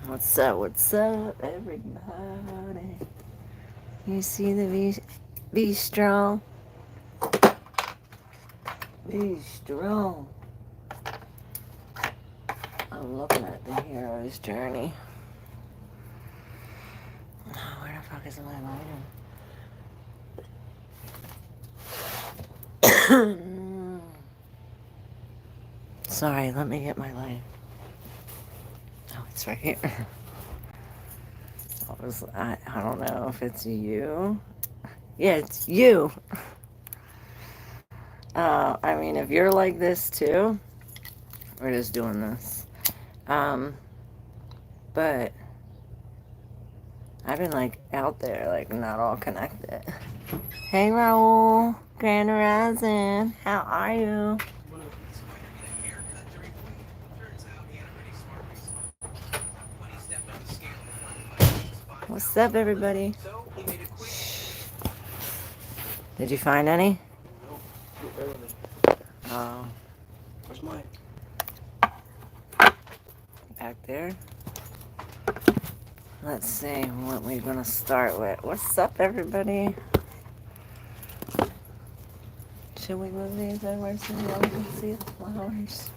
What's up, everybody? You see the be strong, be strong. I'm looking at the hero's journey. Oh, where the fuck is my lighter? Sorry, let me get my light. Oh, it's right here. I don't know if it's you. Yeah, it's you. I mean, if you're like this too, we're just doing this. But I've been like out there, like not all connected. Hey Raul, Grand Rising, how are you? What's up, everybody? Did you find any? Oh. Where's mine? Back there. Let's see what we're gonna start with. What's up, everybody? Should we move these over so y'all can see the flowers?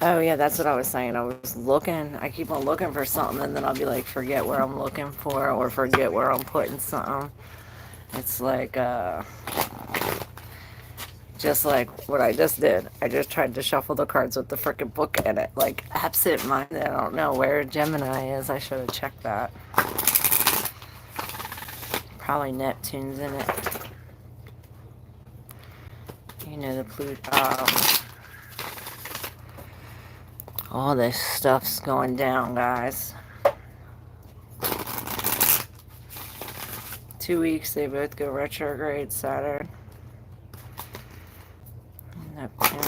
Oh yeah, that's what I was saying. I was looking. I keep on looking for something, and then I'll be like, forget where I'm looking for, or forget where I'm putting something. It's like, just like what I just did. I just tried to shuffle the cards with the frickin' book in it, like absent-minded. I don't know where Gemini is. I should have checked that. Probably Neptune's in it. You know the Pluto. All this stuff's going down, guys. 2 weeks, they both go retrograde, Saturn. Neptune.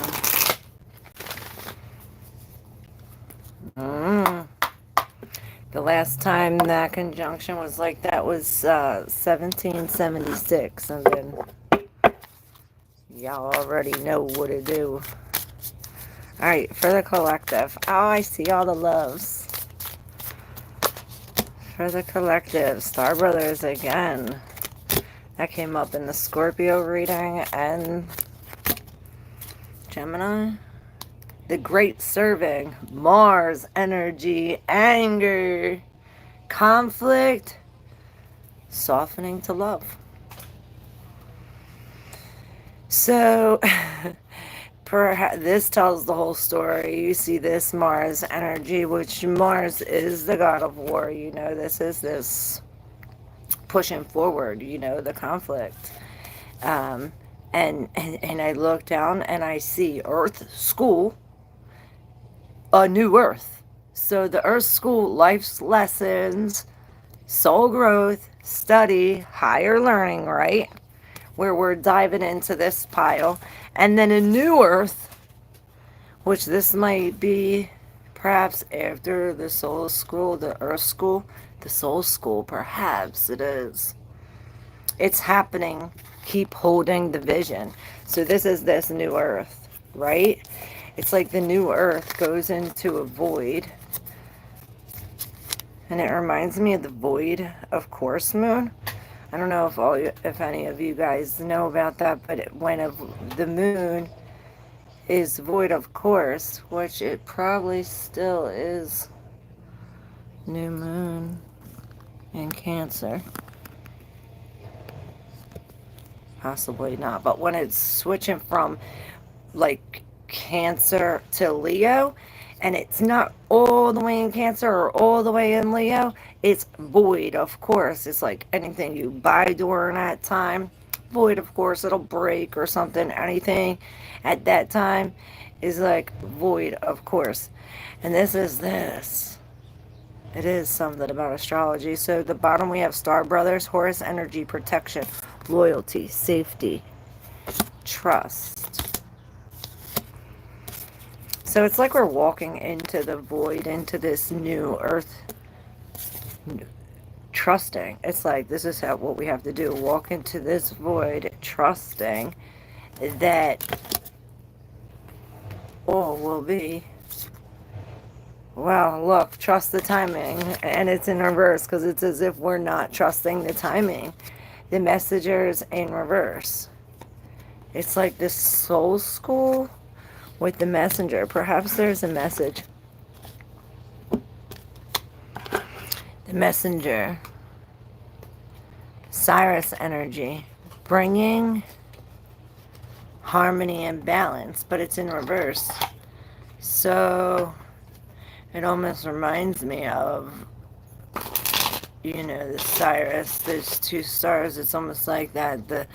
The last time that conjunction was like that was 1776, and then y'all already know what to do. Alright, for the collective. Oh, I see all the loves. For the collective, Star Brothers again. That came up in the Scorpio reading and Gemini. The Great Serving, Mars energy, anger, conflict, softening to love. So, perhaps this tells the whole story. You see this Mars energy, which Mars is the god of war. You know, this is this pushing forward, you know, the conflict. And I look down and I see Earth School, a new Earth. So the Earth School, life's lessons, soul growth, study, higher learning, right? Where we're diving into this pile. And then a new Earth, which this might be perhaps after the soul school, the Earth School, the soul school, perhaps it is. It's happening. Keep holding the vision. So this is this new Earth, right? It's like the new Earth goes into a void. And it reminds me of the void of Course Moon. I don't know if any of you guys know about that, but when the moon is void of course, which it probably still is, new moon in Cancer. Possibly not, but when it's switching from like Cancer to Leo, and it's not all the way in Cancer or all the way in Leo, it's void of course. It's like anything you buy during that time, void of course, it'll break or something. Anything at that time is like void of course. And this is this. It is something about astrology. So the bottom we have Star Brothers, Horus energy, protection, loyalty, safety, trust. So it's like we're walking into the void, into this new Earth, trusting. It's like this is what we have to do. Walk into this void, trusting that all will be. Well, look, trust the timing. And it's in reverse because it's as if we're not trusting the timing. The messenger's in reverse. It's like this soul school with the messenger. Perhaps there's a message. The messenger. Cyrus energy. Bringing harmony and balance, but it's in reverse. So it almost reminds me of, the Cyrus. There's two stars. It's almost like that.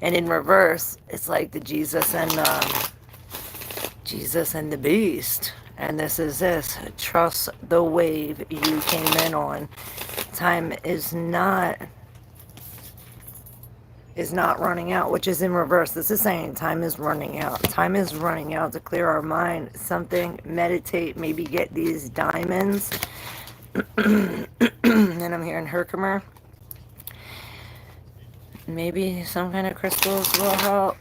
And in reverse, it's like the Jesus and the Beast. And this is this. Trust the wave you came in on. Time is not running out, which is in reverse. This is saying time is running out. Time is running out to clear our mind. Something, meditate, maybe get these diamonds. And I'm hearing Herkimer. Maybe some kind of crystals will help.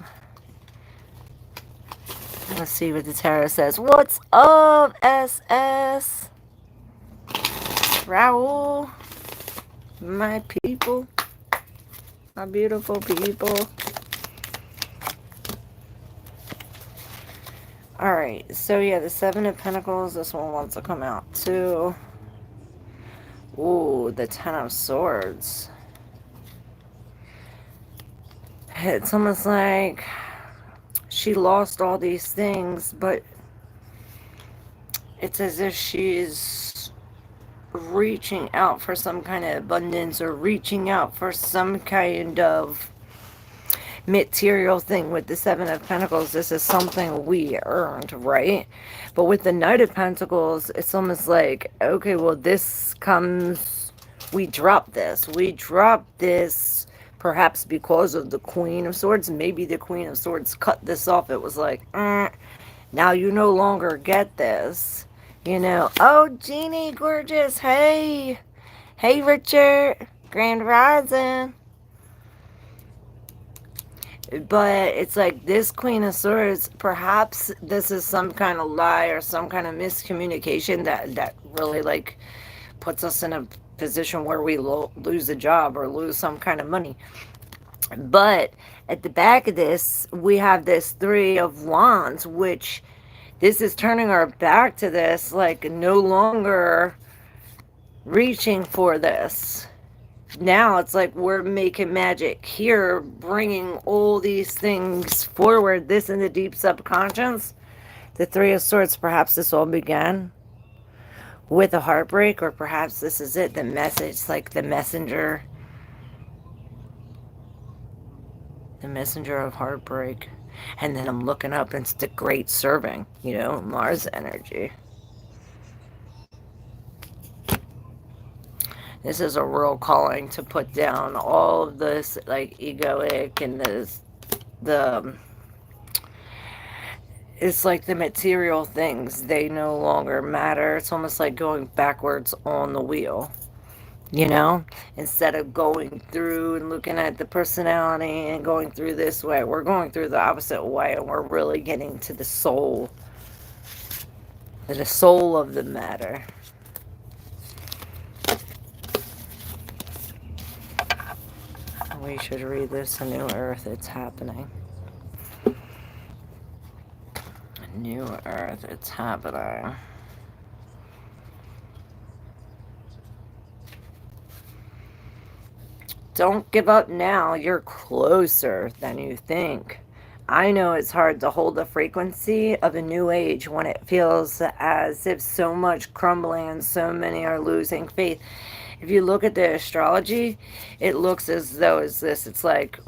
Let's see what the tarot says. What's up, SS? Raul? My people? My beautiful people? Alright, so yeah, the Seven of Pentacles. This one wants to come out too. Ooh, the Ten of Swords. It's almost like she lost all these things, but it's as if she's reaching out for some kind of abundance or reaching out for some kind of material thing. With the Seven of Pentacles, this is something we earned, right? But with the Knight of Pentacles, it's almost like, okay, well, this comes, we drop this perhaps because of the Queen of Swords. Maybe the Queen of Swords cut this off. It was like, now you no longer get this. Oh, Jeannie, gorgeous. Hey, Richard, Grand Rising. But it's like this Queen of Swords, perhaps this is some kind of lie or some kind of miscommunication that really like puts us in a position where we lose a job or lose some kind of money. But at the back of this, we have this Three of Wands, which this is turning our back to this, like no longer reaching for this. Now it's like we're making magic here, bringing all these things forward. This in the deep subconscious. The Three of Swords, perhaps this all began with a heartbreak, or perhaps this is it, the message, like the messenger of heartbreak. And then I'm looking up and it's the great serving, Mars energy. This is a real calling to put down all of this, like, egoic and it's like the material things, they no longer matter. It's almost like going backwards on the wheel, instead of going through and looking at the personality and going through this way, we're going through the opposite way, and we're really getting to the soul of the matter. We should read this. A new earth, it's happening. A new earth, it's happening. Don't give up now. You're closer than you think. I know it's hard to hold the frequency of a new age when it feels as if so much crumbling and so many are losing faith. If you look at the astrology, it looks as though it's like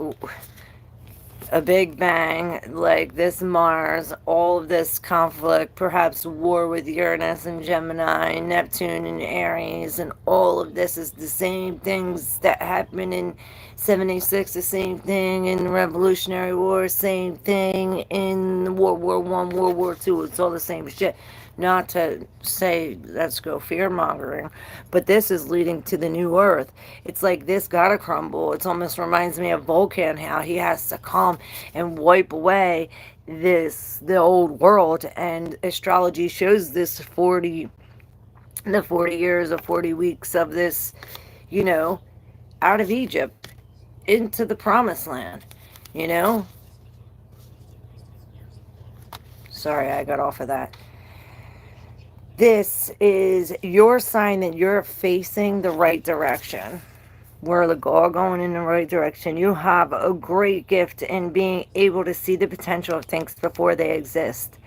a big bang, like this Mars, all of this conflict, perhaps war with Uranus and Gemini, Neptune and Aries, and all of this is the same things that happened in 76, the same thing in the Revolutionary War, same thing in World War I, World War II. It's all the same shit. Not to say let's go fear-mongering, but this is leading to the new earth. It's like this gotta crumble. It almost reminds me of Vulcan, how he has to come and wipe away the old world, and astrology shows this 40 years or 40 weeks of this, you know, out of Egypt into the promised land, you know. Sorry, I got off of that. This is your sign that you're facing the right direction. We're all going in the right direction. You have a great gift in being able to see the potential of things before they exist.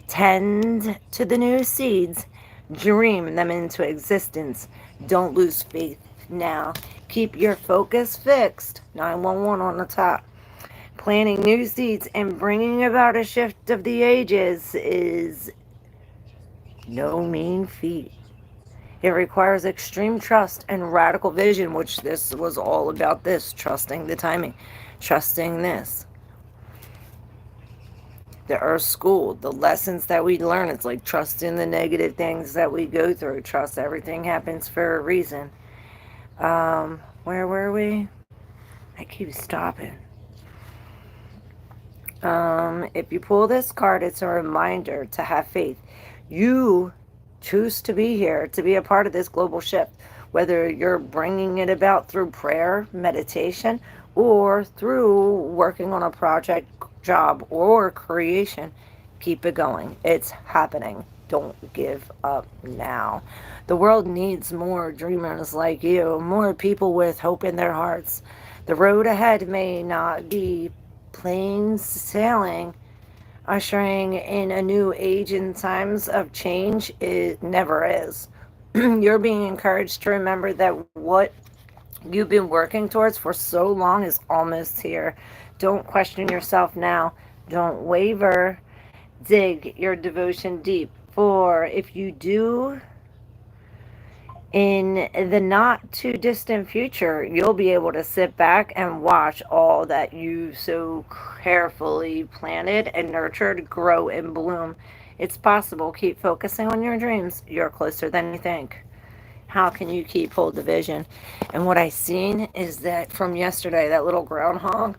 Tend to the new seeds, dream them into existence. Don't lose faith now. Keep your focus fixed. 911 on the top. Planting new seeds and bringing about a shift of the ages is no mean feat. It requires extreme trust and radical vision, which this was all about, this trusting the timing, trusting this. The Earth School, the lessons that we learn, it's like trusting the negative things that we go through. Trust everything happens for a reason. Where were we? I keep stopping. If you pull this card, it's a reminder to have faith. You choose to be here, to be a part of this global shift, whether you're bringing it about through prayer, meditation, or through working on a project, job, or creation. Keep it going. It's happening. Don't give up now. The world needs more dreamers like you, more people with hope in their hearts. The road ahead may not be plain sailing, ushering in a new age in times of change. It never is. You're being encouraged to remember that what you've been working towards for so long is almost here. Don't question yourself now. Don't waver. Dig your devotion deep. For if you do, in the not too distant future, you'll be able to sit back and watch all that you so carefully planted and nurtured grow and bloom. It's possible. Keep focusing on your dreams. You're closer than you think. How can you keep hold the vision? And what I seen is that from yesterday, that little groundhog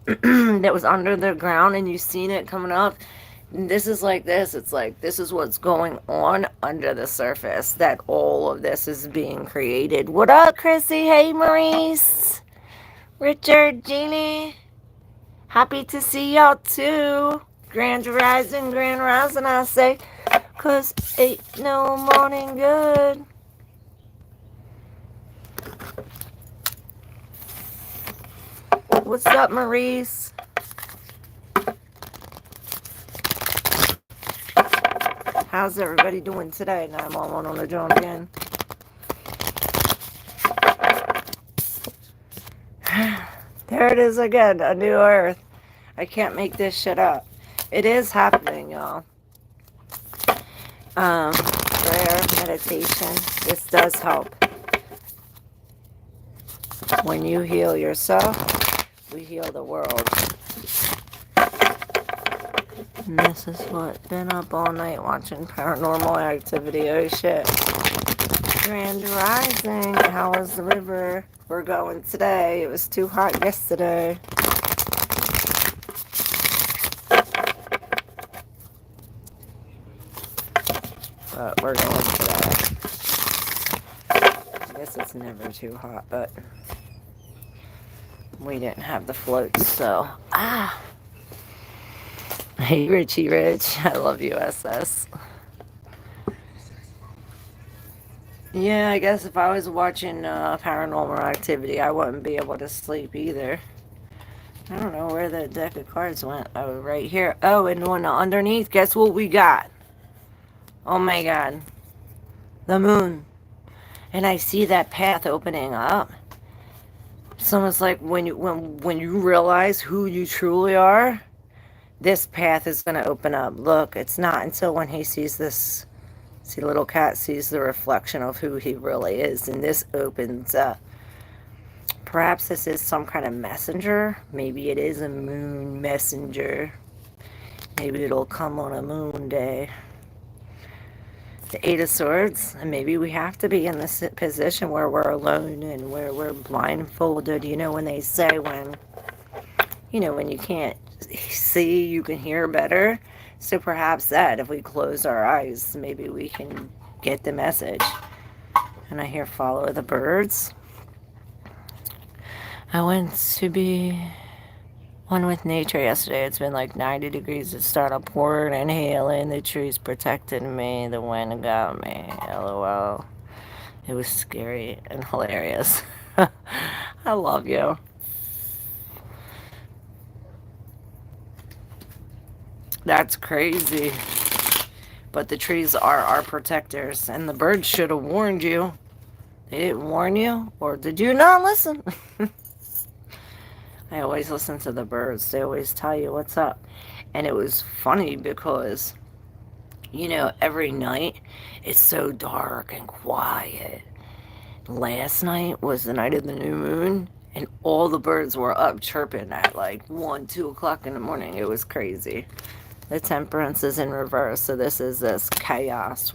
that was under the ground, and you seen it coming up. This is like this. It's like this is what's going on under the surface. That all of this is being created. What up, Chrissy? Hey, Maurice, Richard, Jeannie. Happy to see y'all too. Grand rising, I say, 'cause ain't no morning good. What's up, Maurice? How's everybody doing today? Now I'm on the joint again. There it is again, a new earth. I can't make this shit up. It is happening, y'all. Prayer, meditation, this does help. When you heal yourself, we heal the world. And this is what, been up all night watching Paranormal Activity. Oh shit. Grand rising. How was the river? We're going today. It was too hot yesterday. But we're going today. I guess it's never too hot, but we didn't have the floats, so. Hey, Richie Rich. I love USS. Yeah, I guess if I was watching Paranormal Activity, I wouldn't be able to sleep either. I don't know where the deck of cards went. Oh, right here. Oh, and one underneath. Guess what we got? Oh my god. The moon. And I see that path opening up. It's almost like when you realize who you truly are, this path is going to open up. Look, it's not until when he sees this. See, little cat sees the reflection of who he really is, and this opens up. Perhaps this is some kind of messenger. Maybe it is a moon messenger. Maybe it'll come on a moon day. The Eight of Swords, and maybe we have to be in this position where we're alone and where we're blindfolded. You know when they say when when you can't see, you can hear better. So perhaps that, if we close our eyes, maybe we can get the message. And I hear follow the birds. I went to be one with nature yesterday. It's been like 90 degrees. It started pouring and hailing. The trees protected me. The wind got me. LOL. It was scary and hilarious. I love you. That's crazy. But the trees are our protectors, and the birds should have warned you. They didn't warn you, or did you not listen? I always listen to the birds. They always tell you what's up. And it was funny because, every night it's so dark and quiet. Last night was the night of the new moon, and all the birds were up chirping at like 1, 2 o'clock in the morning. It was crazy. The temperance is in reverse, so this chaos.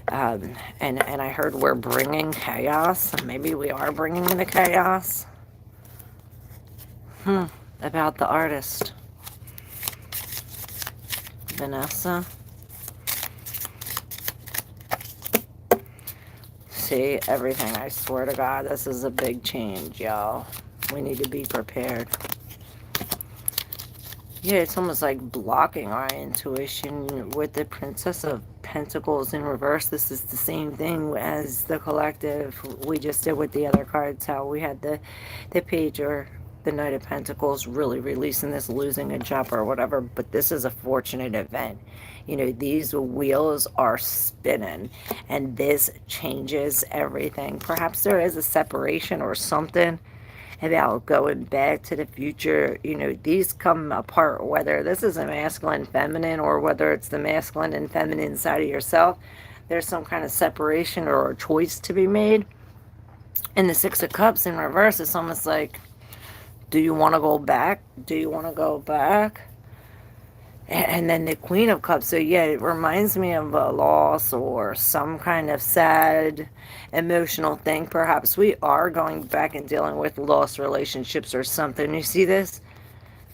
And I heard we're bringing chaos. Maybe we are bringing the chaos. About the artist, Vanessa. See, everything, I swear to God, this is a big change, y'all. We need to be prepared. Yeah, it's almost like blocking our intuition with the Princess of Pentacles in reverse. This is the same thing as the collective we just did with the other cards, how we had the page or the Knight of Pentacles really releasing this, losing a job or whatever. But this is a fortunate event. These wheels are spinning, and this changes everything. Perhaps there is a separation or something about going back to the future. These come apart, whether this is a masculine, feminine, or whether it's the masculine and feminine side of yourself. There's some kind of separation or a choice to be made. And the Six of Cups in reverse, it's almost like, do you want to go back? Do you want to go back? And then the Queen of Cups. So yeah, it reminds me of a loss or some kind of sad emotional thing. Perhaps we are going back and dealing with lost relationships or something. You see this?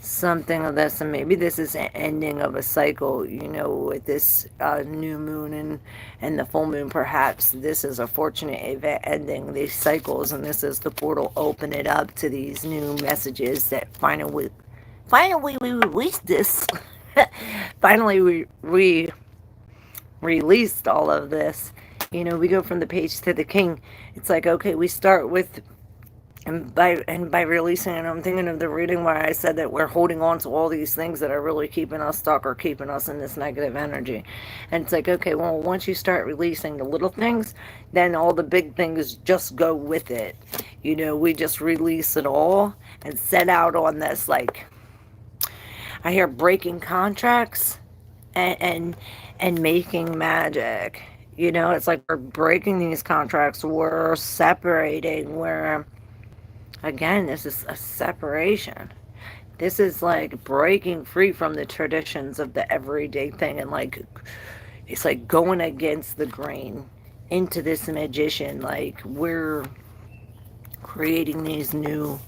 Something of this. And maybe this is an ending of a cycle, with this new moon and the full moon. Perhaps this is a fortunate event ending these cycles, and this is the portal. Open it up to these new messages that finally we release this. Finally, we released all of this. We go from the page to the king. It's like, okay, we start with, and by releasing it, I'm thinking of the reading where I said that we're holding on to all these things that are really keeping us stuck or keeping us in this negative energy. And it's like, okay, well, once you start releasing the little things, then all the big things just go with it. We just release it all and set out on this, like, I hear breaking contracts and making magic. It's like we're breaking these contracts. We're separating. Again, this is a separation. This is like breaking free from the traditions of the everyday thing, and like it's like going against the grain into this magician. Like we're creating these new.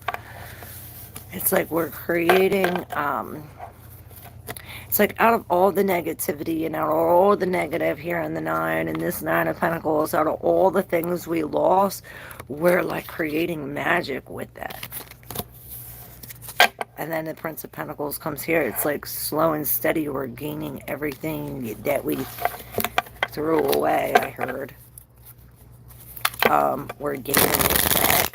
It's like we're creating. It's like out of all the negativity and out of all the negative here in the Nine and this Nine of Pentacles, out of all the things we lost, we're like creating magic with that. And then the Prince of Pentacles comes here. It's like slow and steady. We're gaining everything that we threw away, I heard. We're gaining it back.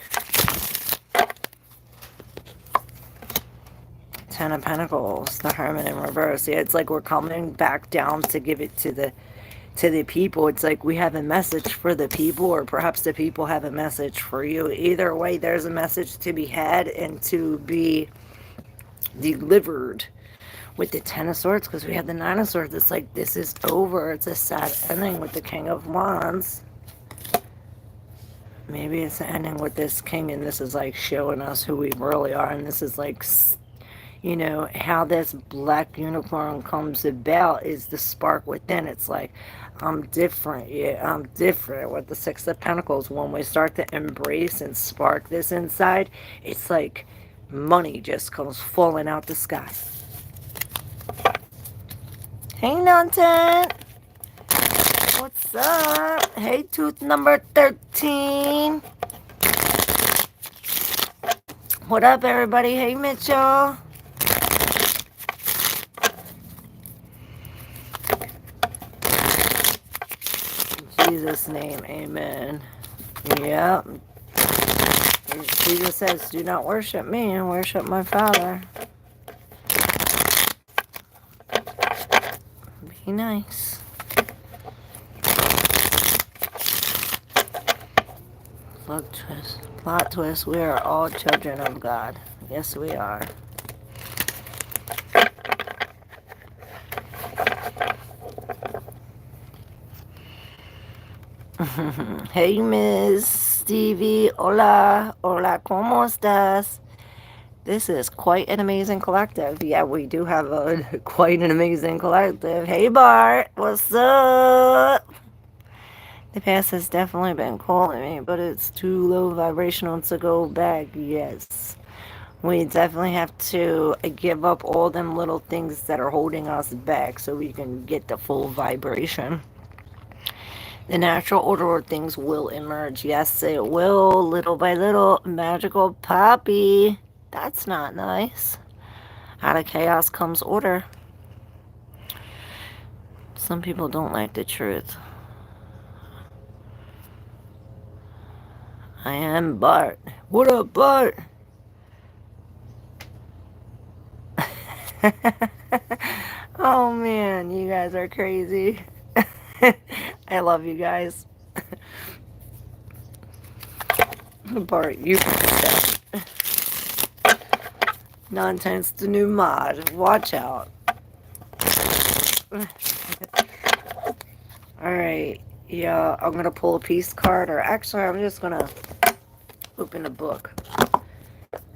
Ten of Pentacles, the Hermit in reverse. Yeah, it's like we're coming back down to give it to the people. It's like we have a message for the people, or perhaps the people have a message for you. Either way, there's a message to be had and to be delivered with the Ten of Swords, because we have the Nine of Swords. It's like this is over. It's a sad ending with the King of Wands. Maybe it's ending with this king, and this is like showing us who we really are, and this is like, how this black unicorn comes about is the spark within. It's like, I'm different. Yeah, I'm different. With the Six of Pentacles, when we start to embrace and spark this inside, it's like Money just comes falling out the sky. Hey, Nontent. What's up? Hey, tooth number 13. What up, everybody? Hey, Mitchell. In Jesus' name, amen. Yep. Jesus says, do not worship me and worship my Father. Be nice. Plot twist. We are all children of God. Yes, we are. Hey, Miss Stevie. Hola. Hola, ¿cómo estás? This is quite an amazing collective. Yeah, we do have quite an amazing collective. Hey, Bart. What's up? The past has definitely been calling me, but it's too low vibrational to go back. Yes. We definitely have to give up all them little things that are holding us back so we can get the full vibration. The natural order of things will emerge. Yes, it will, little by little. Magical Poppy. That's not nice. Out of chaos comes order. Some people don't like the truth. I am Bart. What up, Bart? Oh man, you guys are crazy. I love you guys. Bart, you Nonsense, the new mod. Watch out. Alright, yeah, I'm gonna pull a peace card, or actually I'm just gonna open a book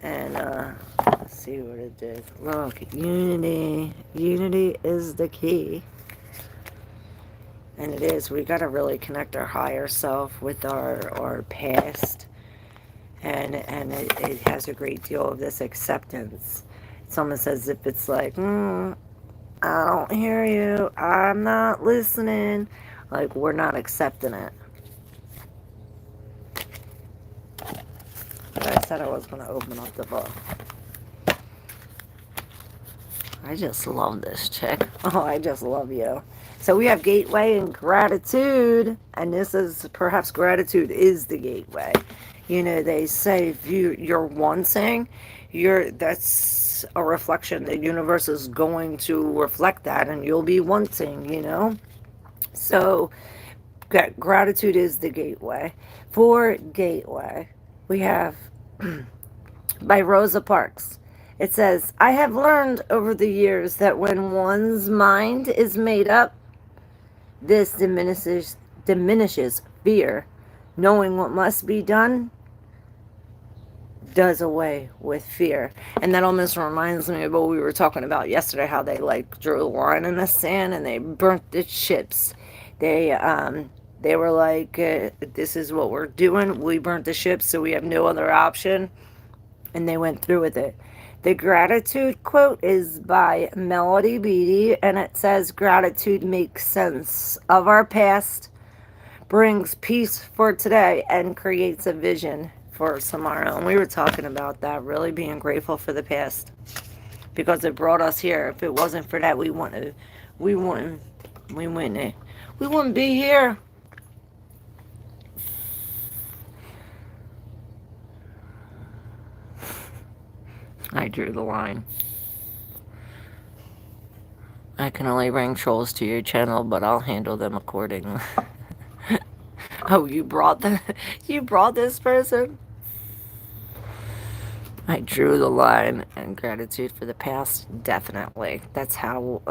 and let's see what it did. Look, unity. Unity is the key. And it is. We gotta really connect our higher self with our past. And it has a great deal of this acceptance. It's almost as if it's like, I don't hear you. I'm not listening. Like, we're not accepting it. But I said I was going to open up the book. I just love this chick. Oh, I just love you. So we have gateway and gratitude. And this is, perhaps gratitude is the gateway. You know, they say if you're wanting, that's a reflection. The universe is going to reflect that and you'll be wanting, you know. So gratitude is the gateway. For gateway, we have by Rosa Parks. It says, I have learned over the years that when one's mind is made up, this diminishes fear. Knowing what must be done does away with fear. And that almost reminds me of what we were talking about yesterday, how they like drew a line in the sand and they burnt the ships. They were like, this is what we're doing. We burnt the ships, so we have no other option. And they went through with it. The gratitude quote is by Melody Beattie, and it says, gratitude makes sense of our past, brings peace for today, and creates a vision for tomorrow. And we were talking about that, really being grateful for the past, because it brought us here. If it wasn't for that, we wouldn't be here. I drew the line. I can only bring trolls to your channel, but I'll handle them accordingly. Oh, you brought this person? I drew the line, and gratitude for the past, definitely. That's how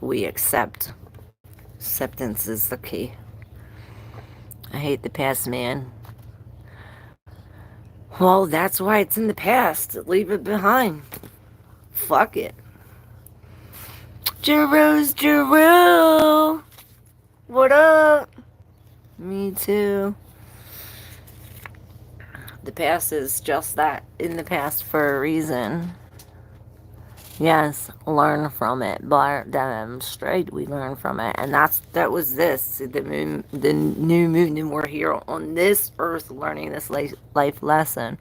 we accept. Acceptance is the key. I hate the past, man. Well, that's why it's in the past. Leave it behind. Fuck it. Jeru. What up? Me too. The past is just that, in the past for a reason. Yes, learn from it, but demonstrate we learn from it. And that was this, the new moon, and we're here on this earth learning this life lesson.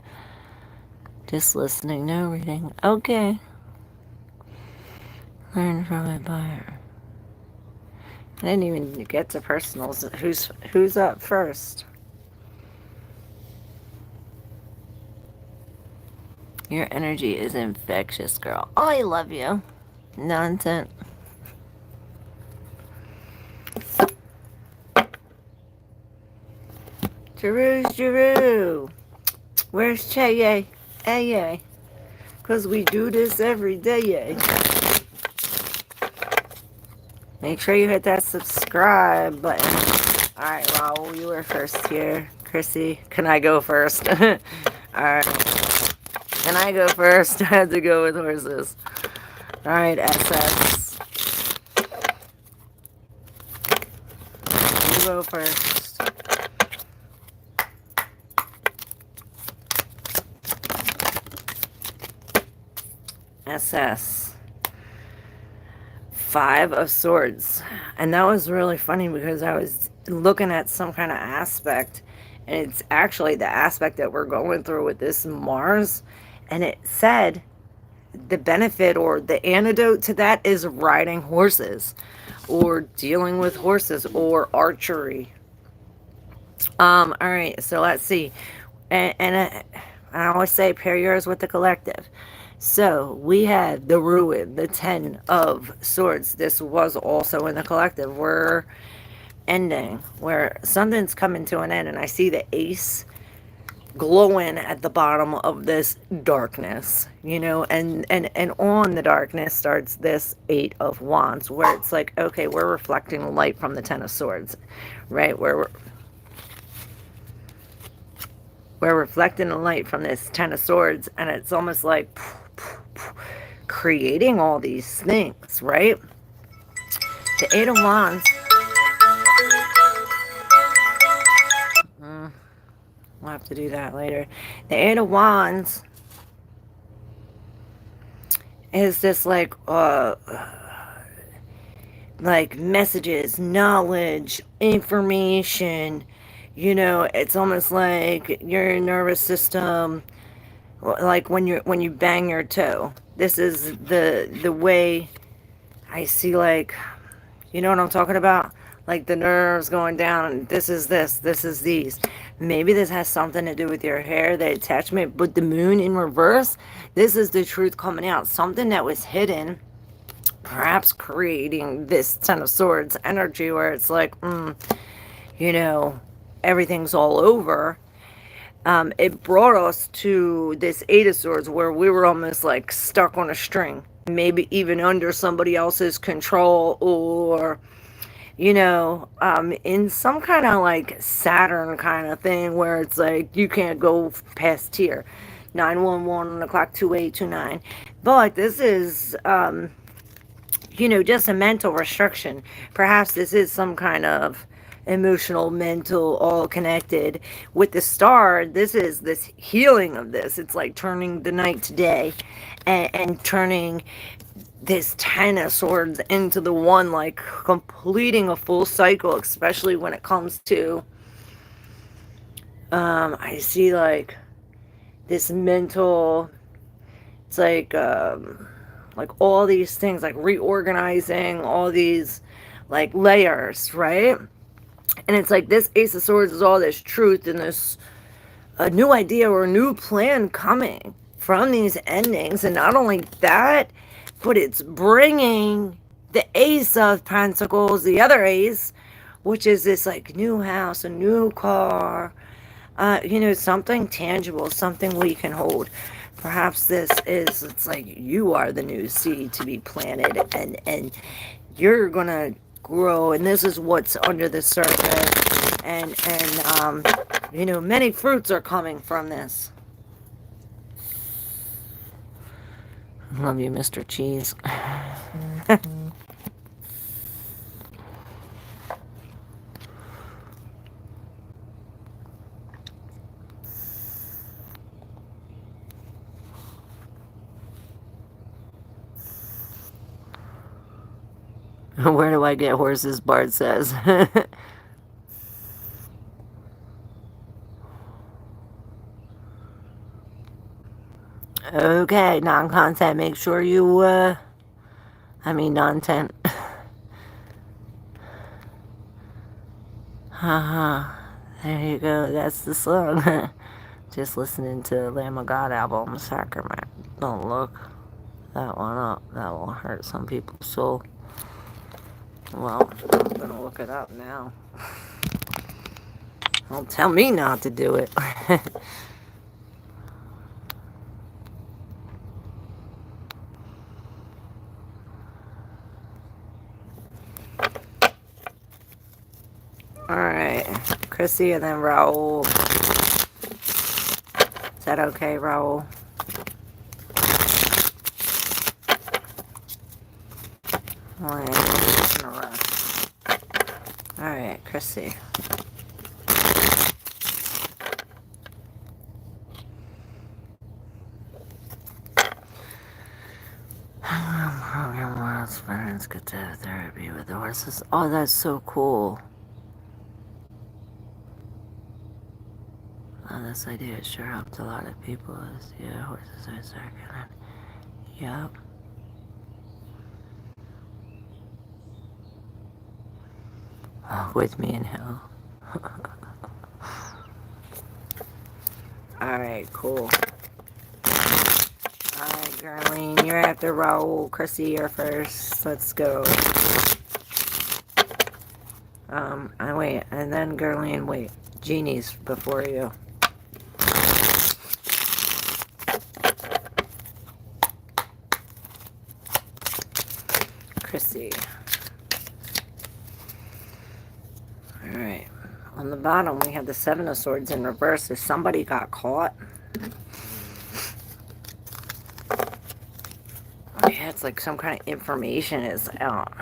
Just listening, no reading. Okay. Learn from it, but I didn't even get to personals. Who's up first? Your energy is infectious, girl. Oh, I love you. Nonsense. Jeru. Where's Che? Hey. Because we do this every day. Make sure you hit that subscribe button. Alright, Raul, you were first here. Chrissy, can I go first? Alright. Can I go first? I had to go with horses. Alright, SS. You go first. SS. 5 of Swords. And that was really funny because I was looking at some kind of aspect, and it's actually the aspect that we're going through with this Mars, and it said the benefit or the antidote to that is riding horses or dealing with horses or archery. All right, so let's see. And I always say pair yours with the collective. So we had the Ruin, the 10 of Swords. This was also in the collective. We're ending where something's coming to an end, and I see the Ace glowing at the bottom of this darkness, and on the darkness starts this 8 of Wands, where it's like, okay, we're reflecting light from the 10 of Swords, right? We're reflecting the light from this 10 of Swords, and it's almost like creating all these things, right? The 8 of Wands. We'll have to do that later. The 8 of Wands is this like messages, knowledge, information. It's almost like your nervous system, like when you bang your toe. This is the way I see, like, you know what I'm talking about? Like the nerves going down, and this is these. Maybe this has something to do with your hair, the attachment, but the moon in reverse, this is the truth coming out. Something that was hidden, perhaps creating this 10 of Swords energy where it's like, everything's all over. It brought us to this 8 of Swords where we were almost like stuck on a string, maybe even under somebody else's control, or in some kind of like Saturn kind of thing where it's like you can't go past here. 911 on the clock, 2829. But this is just a mental restriction. Perhaps this is some kind of emotional, mental, all connected. With the star, this is this healing of this. It's like turning the night to day, and turning this 10 of Swords into the one, like completing a full cycle, especially when it comes to I see like this mental, it's like all these things, like reorganizing all these like layers, right? And it's like this Ace of Swords is all this truth and this a new idea or a new plan coming from these endings. And not only that, but it's bringing the Ace of Pentacles, the other Ace, which is this like new house, a new car, something tangible, something we can hold. Perhaps this is, it's like you are the new seed to be planted, and you're gonna grow, and this is what's under the surface, and many fruits are coming from this. Love you, Mr. Cheese. Where do I get horses, Bart says. Okay, non-content, make sure you, non-tent. Haha, there you go, that's the song. Just listening to Lamb of God album, Sacrament. Don't look that one up, that will hurt some people's soul. Well, I'm gonna look it up now. Don't tell me not to do it. Alright, Chrissy and then Raul. Is that okay, Raul? Alright, Chrissy. Friends get to have therapy with the horses. Oh, that's so cool. Oh, this idea sure helped a lot of people. Yeah, horses are circular. Yep. Oh, with me in hell. Alright, cool. Alright, Gerlene, you're after Raul. Chrissy, you're first. Let's go. Wait, and then Gerlene, wait. Jeannie's before you. Chrissy. Alright. On the bottom, we have the Seven of Swords in reverse. If somebody got caught. Yeah, it's like some kind of information is out.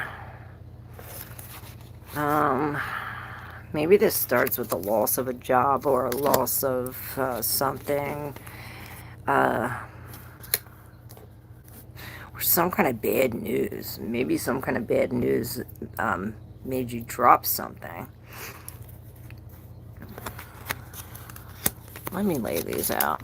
Maybe this starts with the loss of a job or a loss of something. Or some kind of bad news. Maybe some kind of bad news made you drop something. Let me lay these out.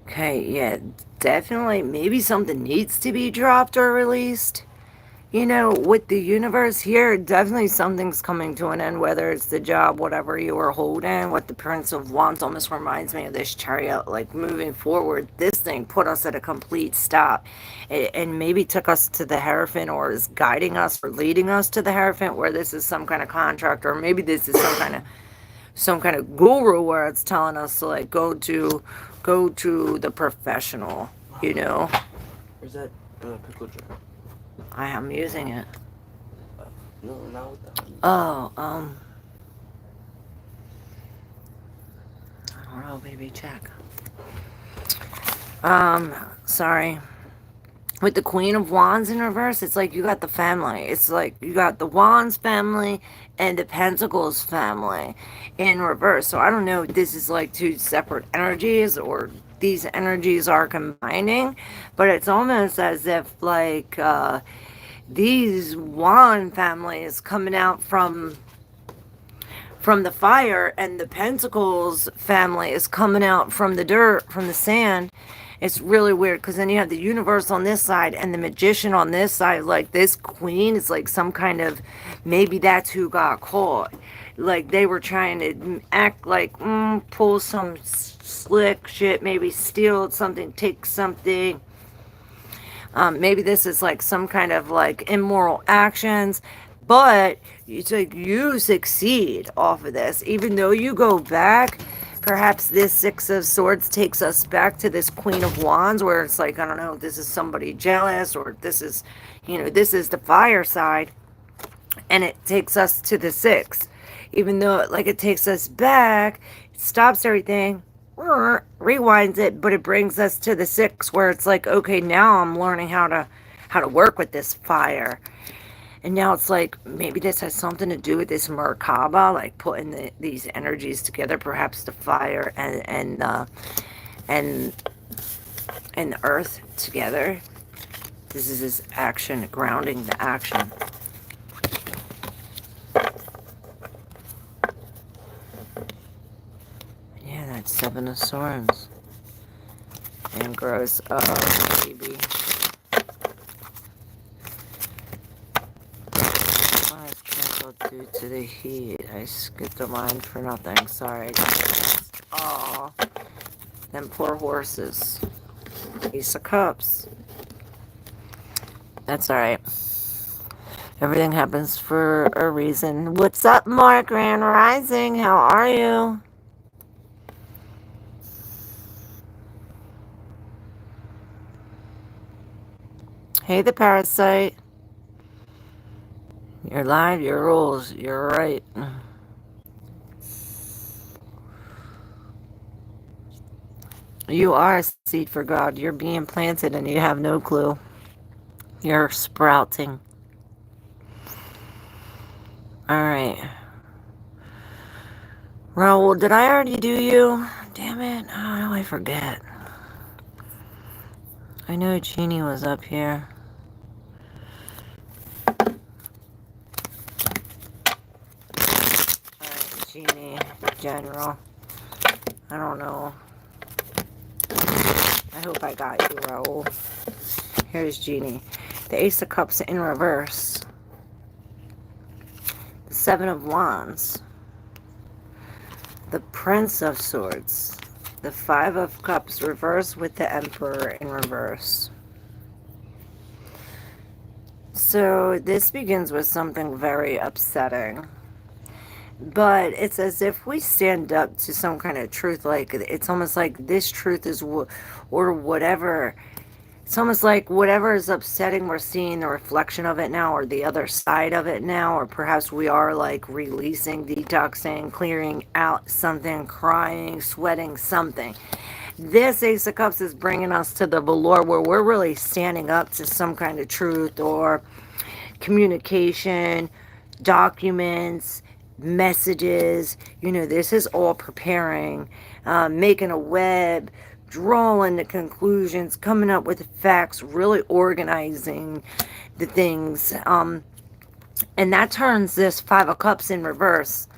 Okay, yeah, definitely. Maybe something needs to be dropped or released. You know, with the universe here, definitely something's coming to an end, whether it's the job, whatever you were holding. What the Prince of Wands almost reminds me of this Chariot, like moving forward. This thing put us at a complete stop and maybe took us to the Hierophant, or is guiding us or leading us to the Hierophant, where this is some kind of contract, or maybe this is some kind of guru where it's telling us to like go to the professional, you know. Where's that pickle jar? I am using it. No, not with that. Oh, I don't know, baby, check. Sorry. With the Queen of Wands in reverse, it's like you got the family. It's like you got the Wands family and the Pentacles family in reverse. So I don't know if this is like two separate energies or these energies are combining, but it's almost as if like these Wand families coming out from the fire, and the Pentacles family is coming out from the dirt, from the sand. It's really weird, because then you have the universe on this side and the magician on this side. Like, this queen is like some kind of, maybe that's who got caught. Like, they were trying to act like, pull some slick shit, maybe steal something, take something. Maybe this is like some kind of like immoral actions, but it's like you succeed off of this. Even though you go back, perhaps this Six of Swords takes us back to this Queen of Wands, where it's like, I don't know, this is somebody jealous, or this is, you know, this is the fire side, and it takes us to the Six. Even though like it takes us back, it stops everything, rewinds it, but it brings us to the Six, where it's like, okay, now I'm learning how to work with this fire. And now it's like maybe this has something to do with this Merkaba, like putting these energies together, perhaps the fire and and the earth together. This is this action, grounding the action. Yeah, that's Seven of Swords. And grows up, baby. Mars canceled due to the heat. I skipped a line for nothing. Sorry, guys. Aw. Them poor horses. Ace of Cups. That's alright. Everything happens for a reason. What's up, Mark Grand Rising? How are you? Hey, the parasite. You're live, your rules. You're right. You are a seed for God. You're being planted and you have no clue. You're sprouting. Alright. Raul, did I already do you? Damn it. Oh, I forget. I know Jeannie was up here. Alright, Jeannie, General. I don't know. I hope I got you, Raul. Here's Jeannie. The Ace of Cups in reverse. The Seven of Wands. The Prince of Swords. The Five of Cups reversed with the Emperor in reverse. So this begins with something very upsetting. But it's as if we stand up to some kind of truth. Like, it's almost like this truth is, or whatever. It's almost like whatever is upsetting, we're seeing the reflection of it now, or the other side of it now, or perhaps we are like releasing, detoxing, clearing out something, crying, sweating something. This Ace of Cups is bringing us to the velour where we're really standing up to some kind of truth or communication, documents, messages. You know, this is all preparing, making a web, drawing the conclusions, coming up with the facts, really organizing the things. And that turns this Five of Cups in reverse.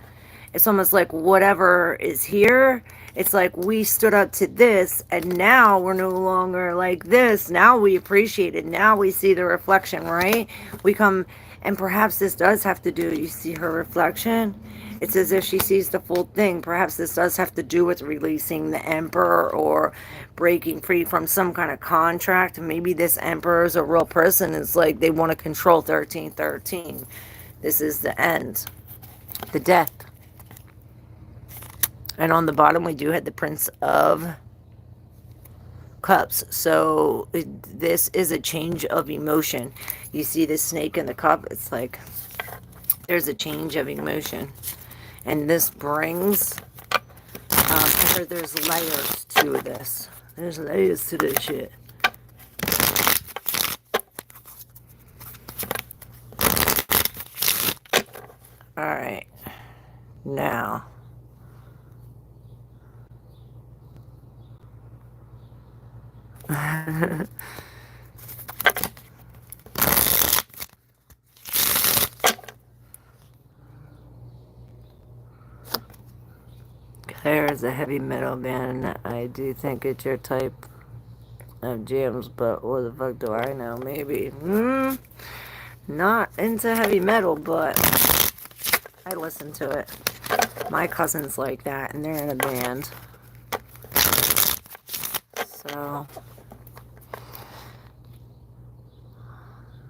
It's almost like whatever is here, it's like we stood up to this and now we're no longer like this. Now we appreciate it. Now we see the reflection, right? We come, and perhaps this does have to do, you see her reflection? It's as if she sees the full thing. Perhaps this does have to do with releasing the Emperor or breaking free from some kind of contract. Maybe this Emperor is a real person. It's like they want to control 1313. This is the end. The death. And on the bottom, we do have the Prince of Cups. So this is a change of emotion. You see the snake in the cup? It's like there's a change of emotion. And this brings, there's layers to this. There's layers to this shit. Alright. Now. Claire is a heavy metal band. I do think it's your type of jams, but what the fuck do I know? Maybe. Not into heavy metal, but I listen to it. My cousin's like that, and they're in a band. So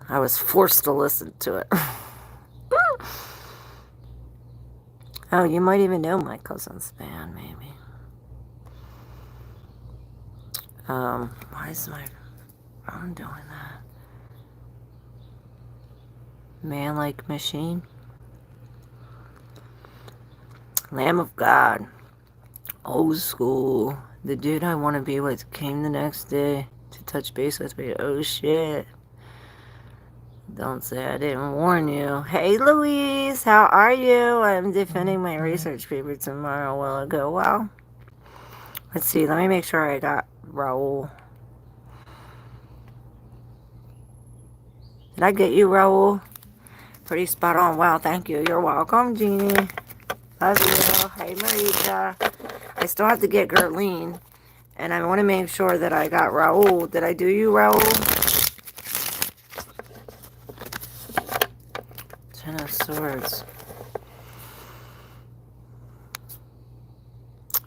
I was forced to listen to it. Oh, you might even know my cousin's band, maybe. Why is my phone doing that? Man Like Machine. Lamb of God. Old school. The dude I want to be with came the next day to touch base with me. Oh shit. Don't say I didn't warn you. Hey, Louise, how are you? I'm defending my research paper tomorrow. Will it go well? Let's see. Let me make sure I got Raul. Did I get you, Raul? Pretty spot on. Wow, thank you. You're welcome, Jeannie. Love you. Hey, Marita. I still have to get Gerline. And I want to make sure that I got Raul. Did I do you, Raul? Ten of Swords.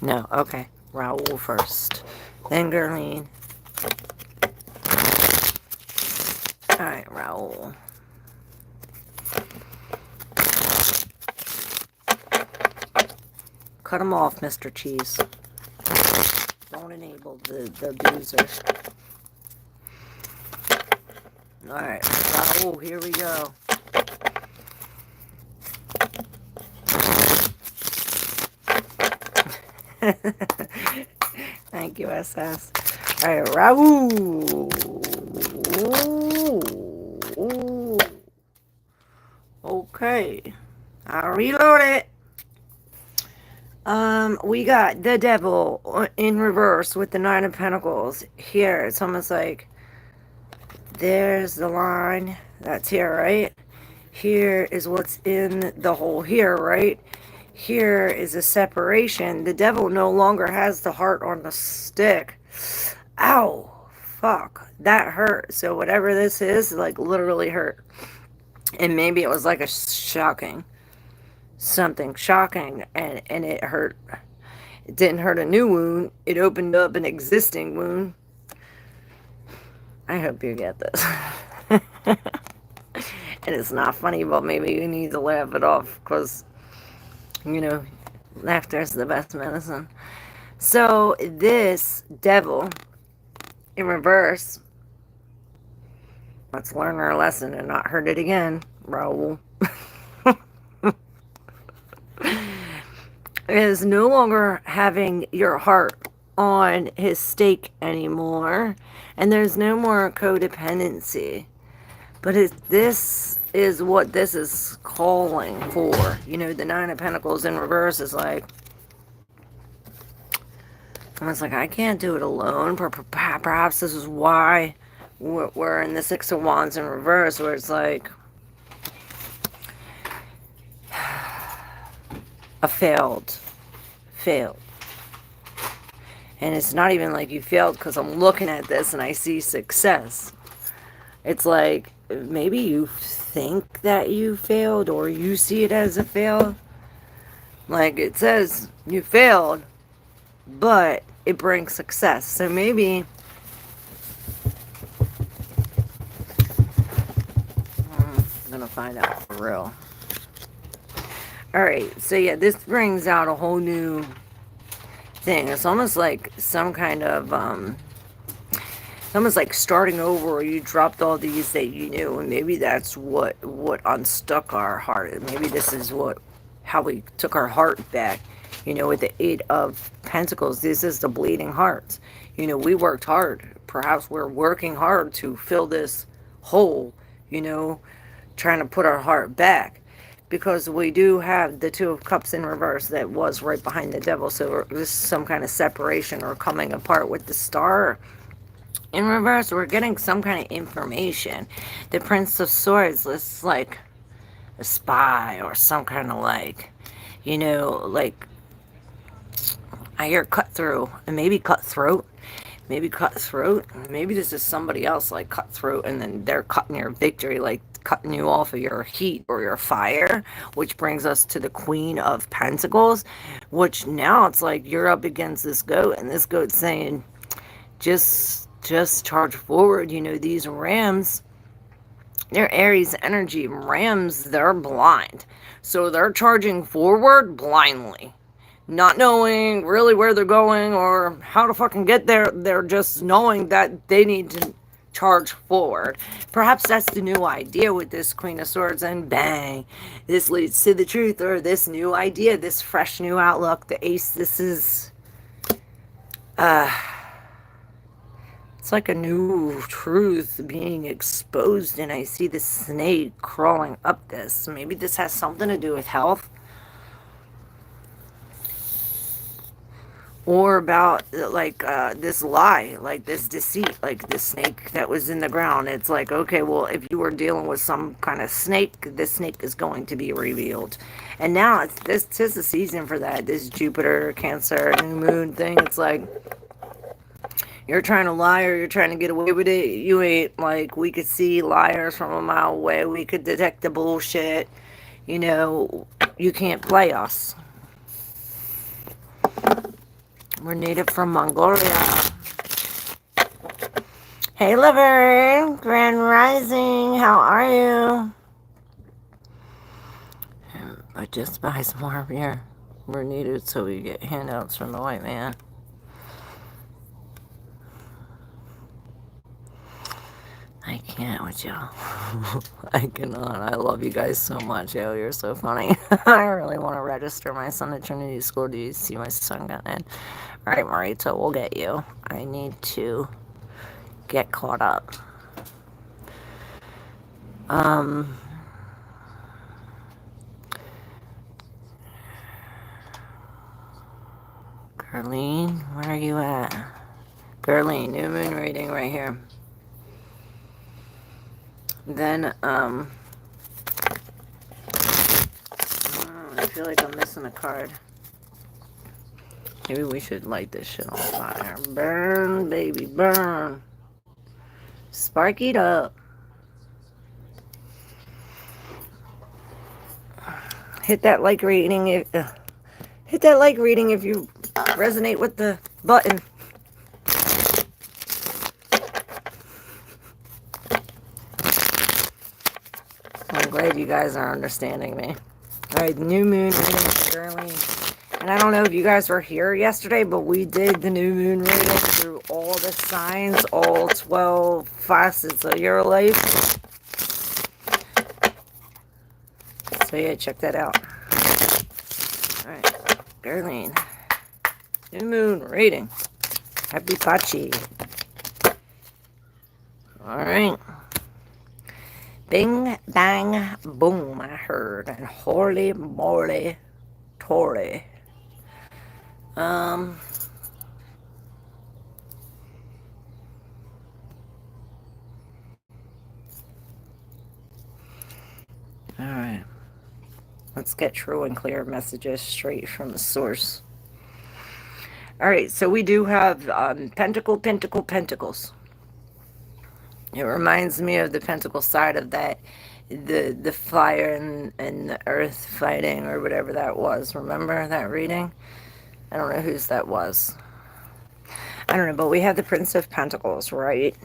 No, okay. Raul first. Then Gerline. Alright, Raul. Cut him off, Mr. Cheese. Don't enable the abuser. Alright, Raul, here we go. Thank you, SS. Alright, Raul. Okay. I'll reload it. We got the devil in reverse with the Nine of Pentacles. Here, it's almost like there's the line. That's here, right? Here is what's in the hole here, right? Here is a separation. The devil no longer has the heart on the stick. Ow. Fuck. That hurt. So whatever this is, like, literally hurt. And maybe it was like a something shocking, and it hurt. It didn't hurt a new wound. It opened up an existing wound. I hope you get this. And it's not funny, but maybe you need to laugh it off, because, you know, laughter is the best medicine. So this devil in reverse, let's learn our lesson and not hurt it again, Raul. Is no longer having your heart on his stake anymore, and there's no more codependency. But this is what this is calling for. You know, the Nine of Pentacles in reverse is like, almost like, I can't do it alone. Perhaps this is why we're in the Six of Wands in reverse, where it's like a failed. And it's not even like you failed, because I'm looking at this and I see success. It's like, maybe you think that you failed, or you see it as a fail. Like, it says you failed, but it brings success. So maybe I'm gonna find out for real. Alright, so yeah, this brings out a whole new thing. It's almost like some kind of it's almost like starting over, or you dropped all these that you knew, and maybe that's what unstuck our heart. Maybe this is how we took our heart back. You know, with the Eight of Pentacles, this is the bleeding heart. You know, we worked hard. Perhaps we're working hard to fill this hole, you know, trying to put our heart back. Because we do have the Two of Cups in reverse that was right behind the devil. So this is some kind of separation or coming apart. With the Star in reverse, we're getting some kind of information. The Prince of Swords is like a spy, or some kind of like, you know, like, I hear cut through, and maybe cutthroat. Maybe cutthroat. Maybe this is somebody else like cutthroat, and then they're cutting your victory, like cutting you off of your heat or your fire, which brings us to the Queen of Pentacles, which now it's like you're up against this goat, and this goat's saying, just charge forward. You know, these rams, they're Aries energy. Rams, they're blind. So they're charging forward blindly, not knowing really where they're going or how to fucking get there. They're just knowing that they need to charge forward. Perhaps that's the new idea with this Queen of Swords, and bang, this leads to the truth, or this new idea, this fresh new outlook. The Ace, this is it's It's like a new truth being exposed, and I see the snake crawling up this. Maybe this has something to do with health, or about like this lie, like this deceit, like this snake that was in the ground. It's like, okay, well, if you were dealing with some kind of snake, this snake is going to be revealed. And now it's this is the season for that. This Jupiter, Cancer, new moon thing. It's like, you're trying to lie or you're trying to get away with it. You ain't. Like, we could see liars from a mile away. We could detect the bullshit. You know, you can't play us. We're native from Mongolia. Hey, Liver. Grand Rising. How are you? But just buy some more beer. We're needed so we get handouts from the white man. I can't with y'all. I cannot. I love you guys so much. Yo, you're so funny. I really want to register my son at Trinity School. Do you see my son got in? All right, Marita, we'll get you. I need to get caught up. Gerline, where are you at? Gerline, new moon reading right here. Then, I feel like I'm missing a card. Maybe we should light this shit on fire. Burn, baby, burn. Spark it up. Hit that like reading if hit that like reading if you resonate with the button. I'm glad you guys are understanding me. Alright, new moon reading for Darlene. And I don't know if you guys were here yesterday, but we did the new moon reading through all the signs, all 12 facets of your life. So yeah, check that out. Alright, Darlene. New moon reading. Happy Pachi. Alright. Bing, bang, boom, I heard. And holy moly, tory. Alright. Let's get true and clear messages straight from the source. Alright, so we do have pentacles. It reminds me of the pentacle side of that, the fire and the earth fighting or whatever that was. Remember that reading? I don't know whose that was. I don't know, but we have the Prince of Pentacles, right?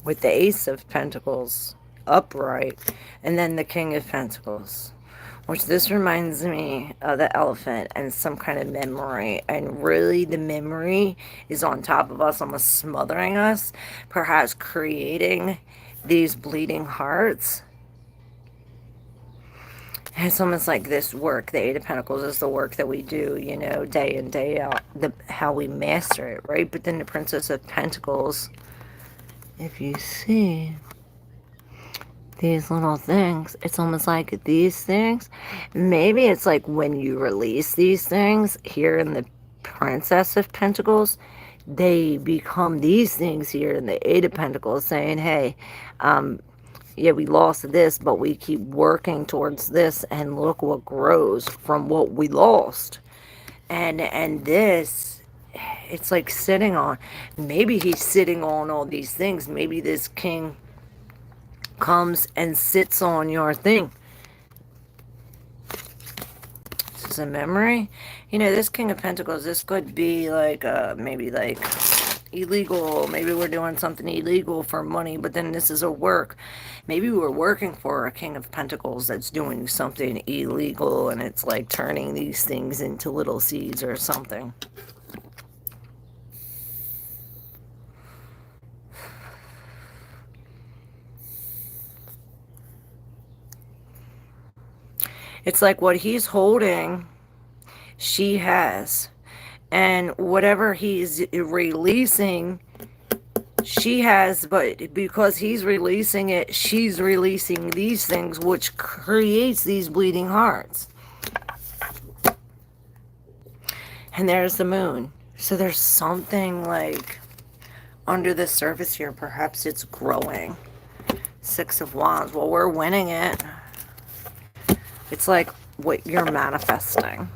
With the Ace of Pentacles upright, and then the King of Pentacles. Which this reminds me of the elephant and some kind of memory. And really the memory is on top of us, almost smothering us. Perhaps creating these bleeding hearts. And it's almost like this work, the Eight of Pentacles is the work that we do, you know, day in, day out. How we master it, right? But then the Princess of Pentacles, if you see these little things, it's almost like these things, maybe it's like when you release these things here in the Princess of Pentacles, they become these things here in the Eight of Pentacles, saying, hey, yeah, we lost this, but we keep working towards this, and look what grows from what we lost. And this, it's like sitting on, maybe he's sitting on all these things. Maybe this king comes and sits on your thing. This is a memory. You know, this King of Pentacles, this could be like maybe like illegal. Maybe we're doing something illegal for money, but then this is a work. Maybe we're working for a King of Pentacles that's doing something illegal, and it's like turning these things into little seeds or something. It's like what he's holding, she has. And whatever he's releasing, She has, but because he's releasing it, she's releasing these things, which creates these bleeding hearts. And there's the moon. So there's something like under the surface here. Perhaps it's growing. Six of Wands. Well, we're winning it. It's like what you're manifesting.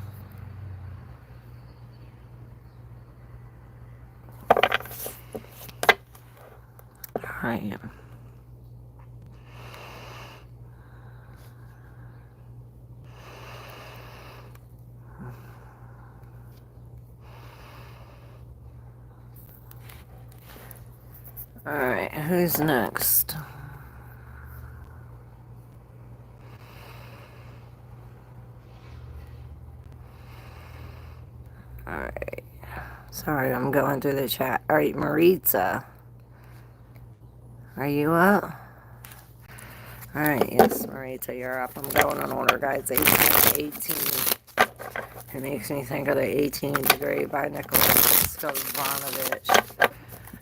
Right. Alright, who's next? Alright. Sorry, I'm going through the chat. Alright, Maritza. Are you up? Alright, yes, Maritza, you're up. I'm going in order, guys. 18. It makes me think of the 18 Degree by Nicholas Stavanovich.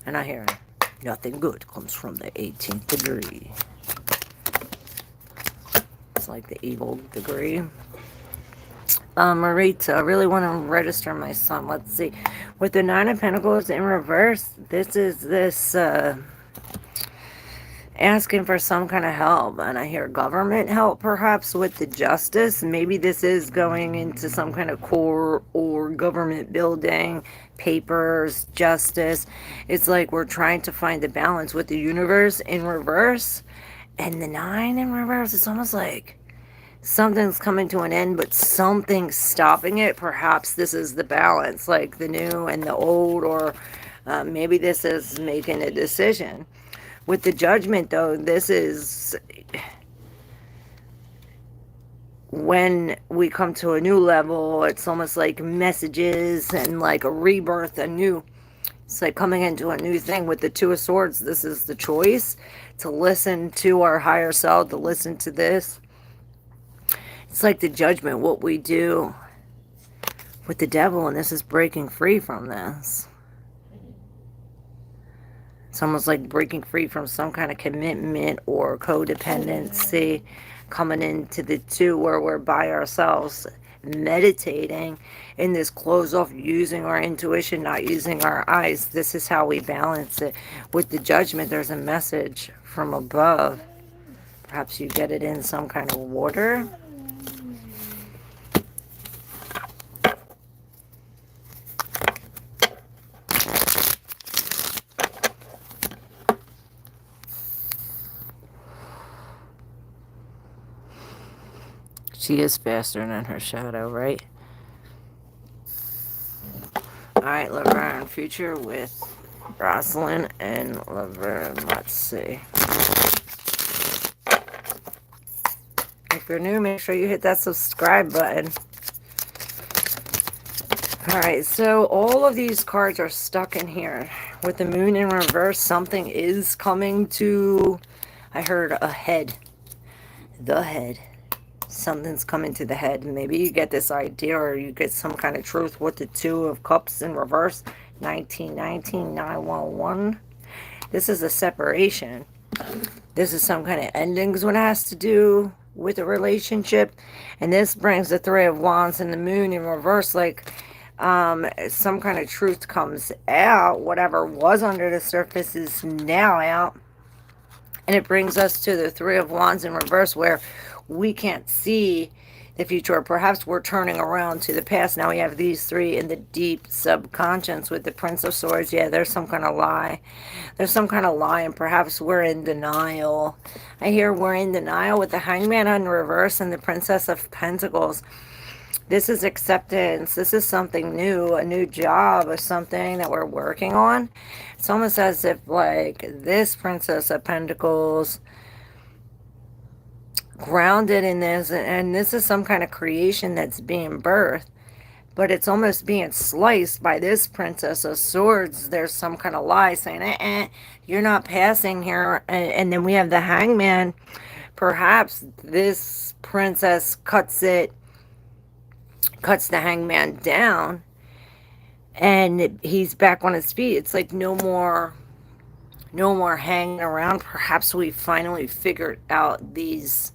And I hear, nothing good comes from the 18th degree. It's like the evil degree. Maritza, I really want to register my son. Let's see. With the Nine of Pentacles in reverse, this is asking for some kind of help. And I hear government help, perhaps, with the justice. Maybe this is going into some kind of core or government building, papers, justice. It's like we're trying to find the balance with the universe in reverse. And the 9 in reverse, it's almost like something's coming to an end, but something's stopping it. Perhaps this is the balance, like the new and the old, or maybe this is making a decision. With the Judgment, though, this is when we come to a new level. It's almost like messages and like a rebirth, it's like coming into a new thing. With the Two of Swords, this is the choice to listen to our higher self, to listen to this. It's like the Judgment, what we do with the Devil, and this is breaking free from this. It's almost like breaking free from some kind of commitment or codependency, coming into the two where we're by ourselves, meditating in this close off, using our intuition, not using our eyes. This is how we balance it. With the Judgment, there's a message from above. Perhaps you get it in some kind of water. She is faster than her shadow, right? Alright, Laverne, future with Rosalind and Laverne. Let's see. If you're new, make sure you hit that subscribe button. Alright, so all of these cards are stuck in here. With the moon in reverse, something is coming to... I heard a head. The head. Something's coming to the head. Maybe you get this idea or you get some kind of truth with the Two of Cups in reverse. 1919, 911. This is a separation. This is some kind of endings when it has to do with a relationship. And this brings the Three of Wands and the moon in reverse. Like some kind of truth comes out. Whatever was under the surface is now out. And it brings us to the Three of Wands in reverse, where we can't see the future, or perhaps we're turning around to the past. Now we have these three in the deep subconscious. With the Prince of Swords, yeah, there's some kind of lie. There's some kind of lie, and perhaps we're in denial. I hear we're in denial with the Hangman in reverse and the Princess of Pentacles. This is acceptance. This is something new, a new job or something that we're working on. It's almost as if like this Princess of Pentacles grounded in this, and this is some kind of creation that's being birthed, but it's almost being sliced by this Princess of Swords. There's some kind of lie saying, you're not passing here. And then we have the Hangman. Perhaps this princess cuts the Hangman down, and he's back on his feet. It's like no more No more hanging around. Perhaps we finally figured out these,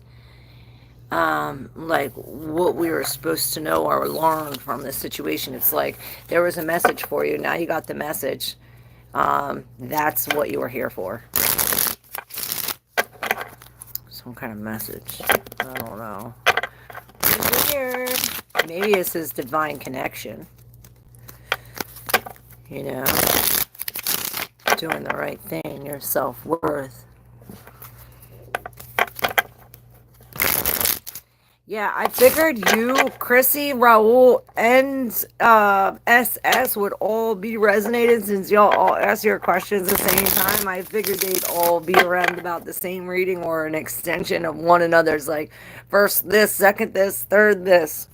like what we were supposed to know or learn from this situation. It's like there was a message for you. Now you got the message. That's what you were here for. Some kind of message. I don't know. Weird. Maybe it's his divine connection. You know, doing the right thing, your self-worth. Yeah, I figured you, Chrissy, Raul, and SS would all be resonated since y'all all ask your questions at the same time. I figured they'd all be around about the same reading or an extension of one another's, like first this, second this, third this.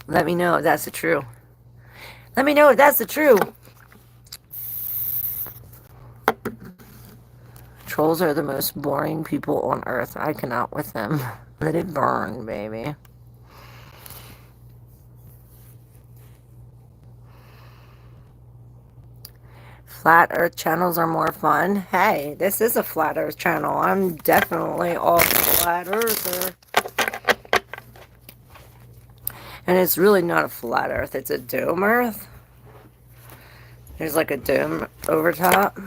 Let me know if that's the true. Let me know if that's the true. Trolls are the most boring people on earth. I cannot with them. Let it burn, baby. Flat Earth channels are more fun. Hey, this is a Flat Earth channel. I'm definitely all Flat Earther. And it's really not a Flat Earth. It's a dome Earth. There's like a dome over top.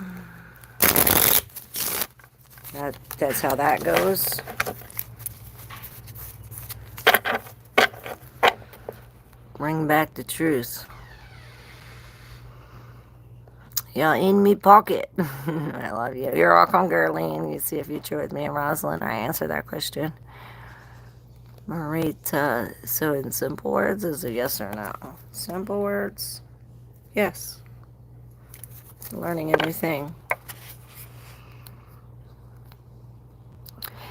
That's how that goes. Bring back the truth. You're in me pocket. I love you. You're welcome, Gerline. You see a future with me and Rosalind. I answer that question. Marita. So in simple words, is it yes or no? Simple words? Yes. Learning a new thing.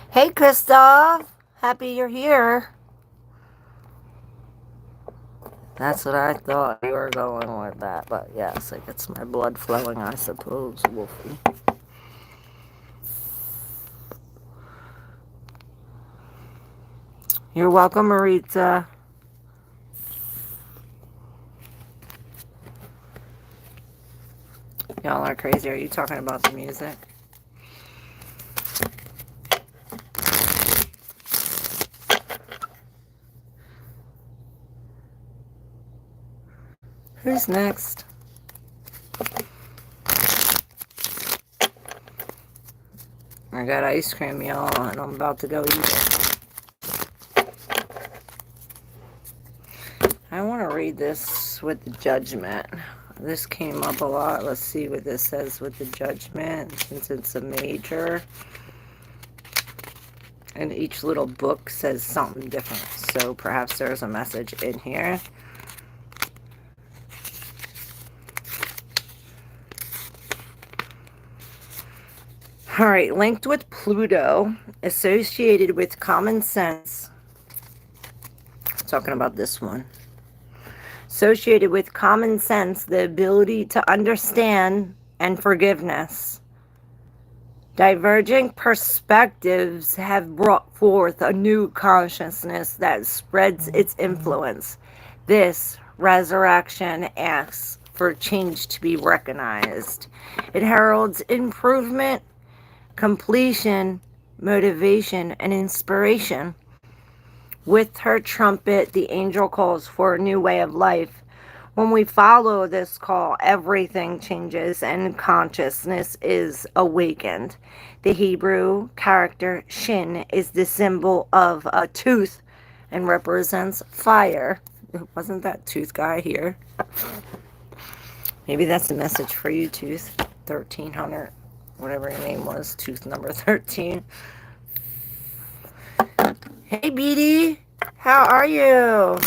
Hey, Christoph. Happy you're here. That's what I thought you were going with that. But yes, it gets my blood flowing, I suppose, Wolfie. You're welcome, Marita. Y'all are crazy. Are you talking about the music? Who's next? I got ice cream, y'all, and I'm about to go eat it. I want to read this with the judgment. This came up a lot. Let's see what this says with the judgment, since it's a major. And each little book says something different. So perhaps there's a message in here. All right, linked with Pluto, associated with common sense. Talking about this one. Associated with common sense, the ability to understand and forgiveness. Diverging perspectives have brought forth a new consciousness that spreads its influence. This resurrection asks for change to be recognized. It heralds improvement, completion, motivation, and inspiration. With her trumpet, the angel calls for a new way of life. When we follow this call, everything changes and consciousness is awakened. The Hebrew character Shin is the symbol of a tooth and represents fire. Wasn't that tooth guy here? Maybe that's a message for you, Tooth 1300. Whatever your name was, tooth number 13. Hey, Beady. How are you?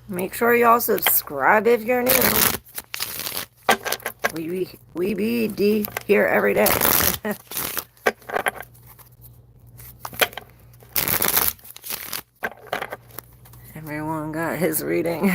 Make sure y'all subscribe if you're new. We be D here every day. Everyone got his reading.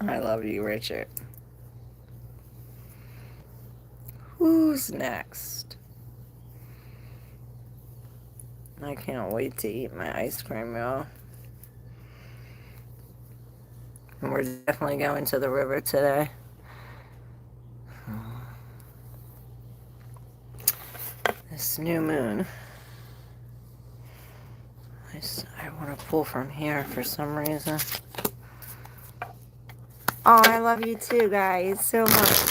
I love you, Richard. Who's next? I can't wait to eat my ice cream, y'all. And we're definitely going to the river today. This new moon. I want to pull from here for some reason. Oh, I love you too, guys, so much.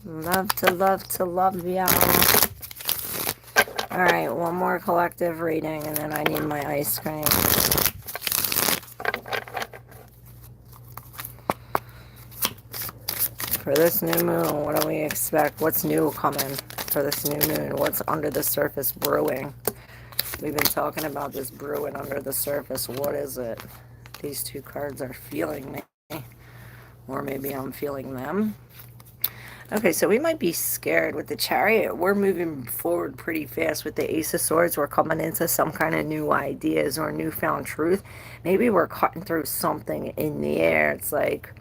Love to love y'all. Alright, one more collective reading, and then I need my ice cream. For this new moon, what do we expect? What's new coming for this new moon? What's under the surface brewing? We've been talking about this brewing under the surface. What is it? These two cards are feeling me. Or maybe I'm feeling them. Okay, so we might be scared with the Chariot. We're moving forward pretty fast with the Ace of Swords. We're coming into some kind of new ideas or newfound truth. Maybe we're cutting through something in the air. It's like,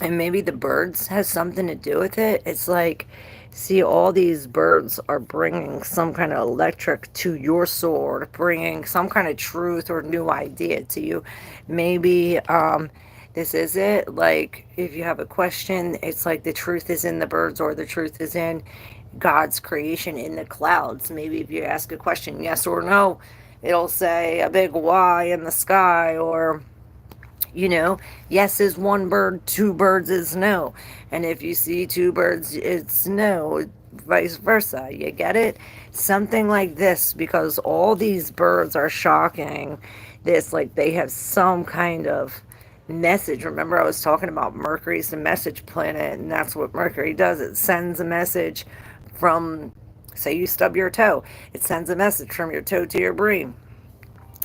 and maybe the birds has something to do with it. It's like, see, all these birds are bringing some kind of electric to your sword, bringing some kind of truth or new idea to you. Maybe this is it. Like, if you have a question, it's like the truth is in the birds, or the truth is in God's creation in the clouds. Maybe if you ask a question, yes or no, it'll say a big Y in the sky, or yes is one bird, two birds is no. And if you see two birds, it's no, vice versa. You get it? Something like this, because all these birds are shocking this, like they have some kind of message. Remember, I was talking about Mercury's the message planet, and that's what Mercury does. It sends a message from, say you stub your toe, it sends a message from your toe to your brain,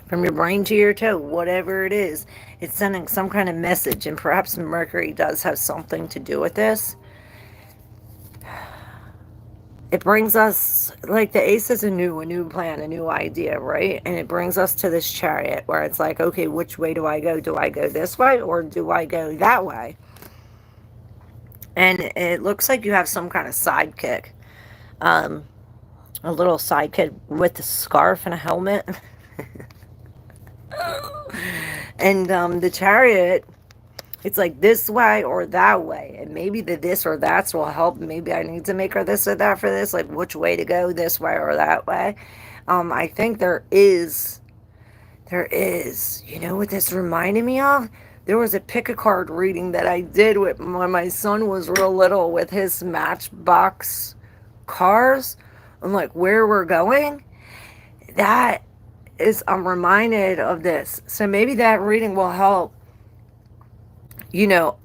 from your brain to your toe, whatever it is. It's sending some kind of message, and perhaps Mercury does have something to do with this. It brings us, like the Ace is a new plan, a new idea, right? And it brings us to this Chariot where it's like, okay, which way do I go? Do I go this way, or do I go that way? And it looks like you have some kind of sidekick. A little sidekick with a scarf and a helmet. And the Chariot, it's like this way or that way. And maybe the this or that's will help. Maybe I need to make her this or that for this. Like which way to go, this way or that way. I think there is. You know what this reminded me of? There was a pick a card reading that I did when my son was real little with his Matchbox cars. I'm like, where we're going? That is, I'm reminded of this. So maybe that reading will help,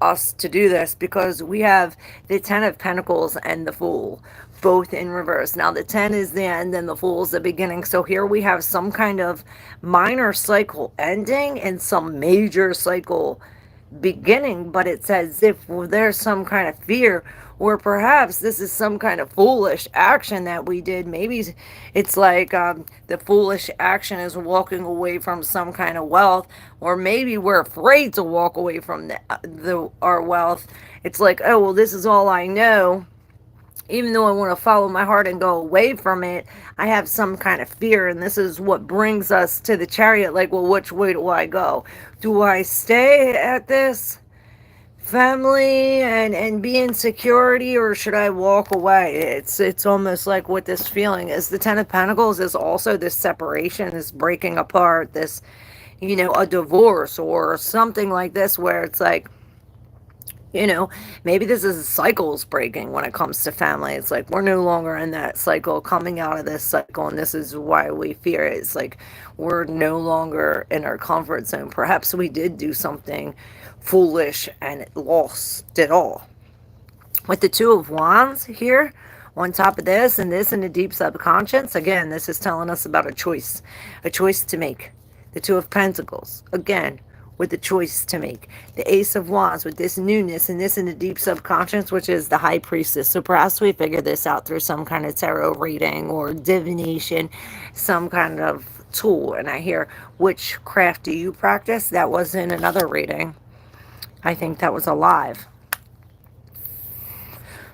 us to do this, because we have the Ten of Pentacles and the Fool both in reverse. Now the 10 is the end and the Fool is the beginning. So here we have some kind of minor cycle ending and some major cycle beginning, but it's as if there's some kind of fear, or perhaps this is some kind of foolish action that we did. Maybe it's like the foolish action is walking away from some kind of wealth, or maybe we're afraid to walk away from our wealth. It's like, oh, well, this is all I know. Even though I want to follow my heart and go away from it, I have some kind of fear. And this is what brings us to the Chariot. Like, well, which way do I go? Do I stay at this family and be in security, or should I walk away? It's almost like what this feeling is. The Ten of Pentacles is also this separation, this breaking apart, this, a divorce or something like this, where it's like, maybe this is cycles breaking when it comes to family. It's like we're no longer in that cycle, coming out of this cycle, and this is why we fear it. It's like we're no longer in our comfort zone. Perhaps we did do something foolish and lost it all. With the Two of Wands here on top of this and this in the deep subconscious, again, this is telling us about a choice to make. The Two of Pentacles, again, with the choice to make. The Ace of Wands with this newness and this in the deep subconscious, which is the High Priestess. So perhaps we figure this out through some kind of tarot reading or divination, some kind of tool. And I hear, which craft do you practice? That was in another reading. I think that was alive.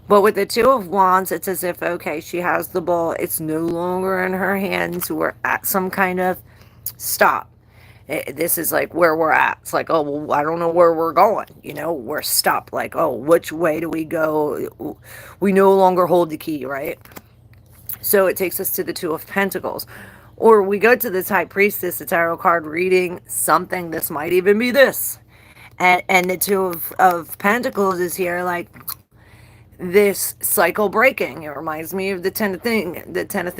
But with the Two of Wands, it's as if, okay, she has the ball. It's no longer in her hands. We're at some kind of stop. This is like where we're at. It's like, oh, well, I don't know where we're going. We're stopped. Like, oh, which way do we go? We no longer hold the key, right? So it takes us to the Two of Pentacles. Or we go to this High Priestess, the tarot card reading, something. This might even be this. And the Two of Pentacles is here, like, this cycle breaking. It reminds me of the Ten of Things, the Ten of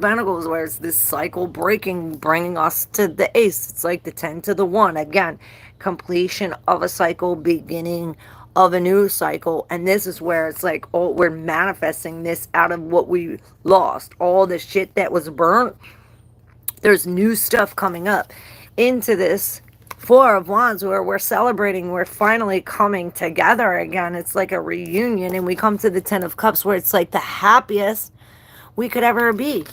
Pentacles, where it's this cycle breaking, bringing us to the Ace. It's like the 10 to the 1. Again, completion of a cycle, beginning of a new cycle. And this is where it's like, oh, we're manifesting this out of what we lost. All the shit that was burnt, there's new stuff coming up into this Four of Wands, where we're celebrating, we're finally coming together again. It's like a reunion. And we come to the Ten of Cups, where it's like the happiest we could ever be.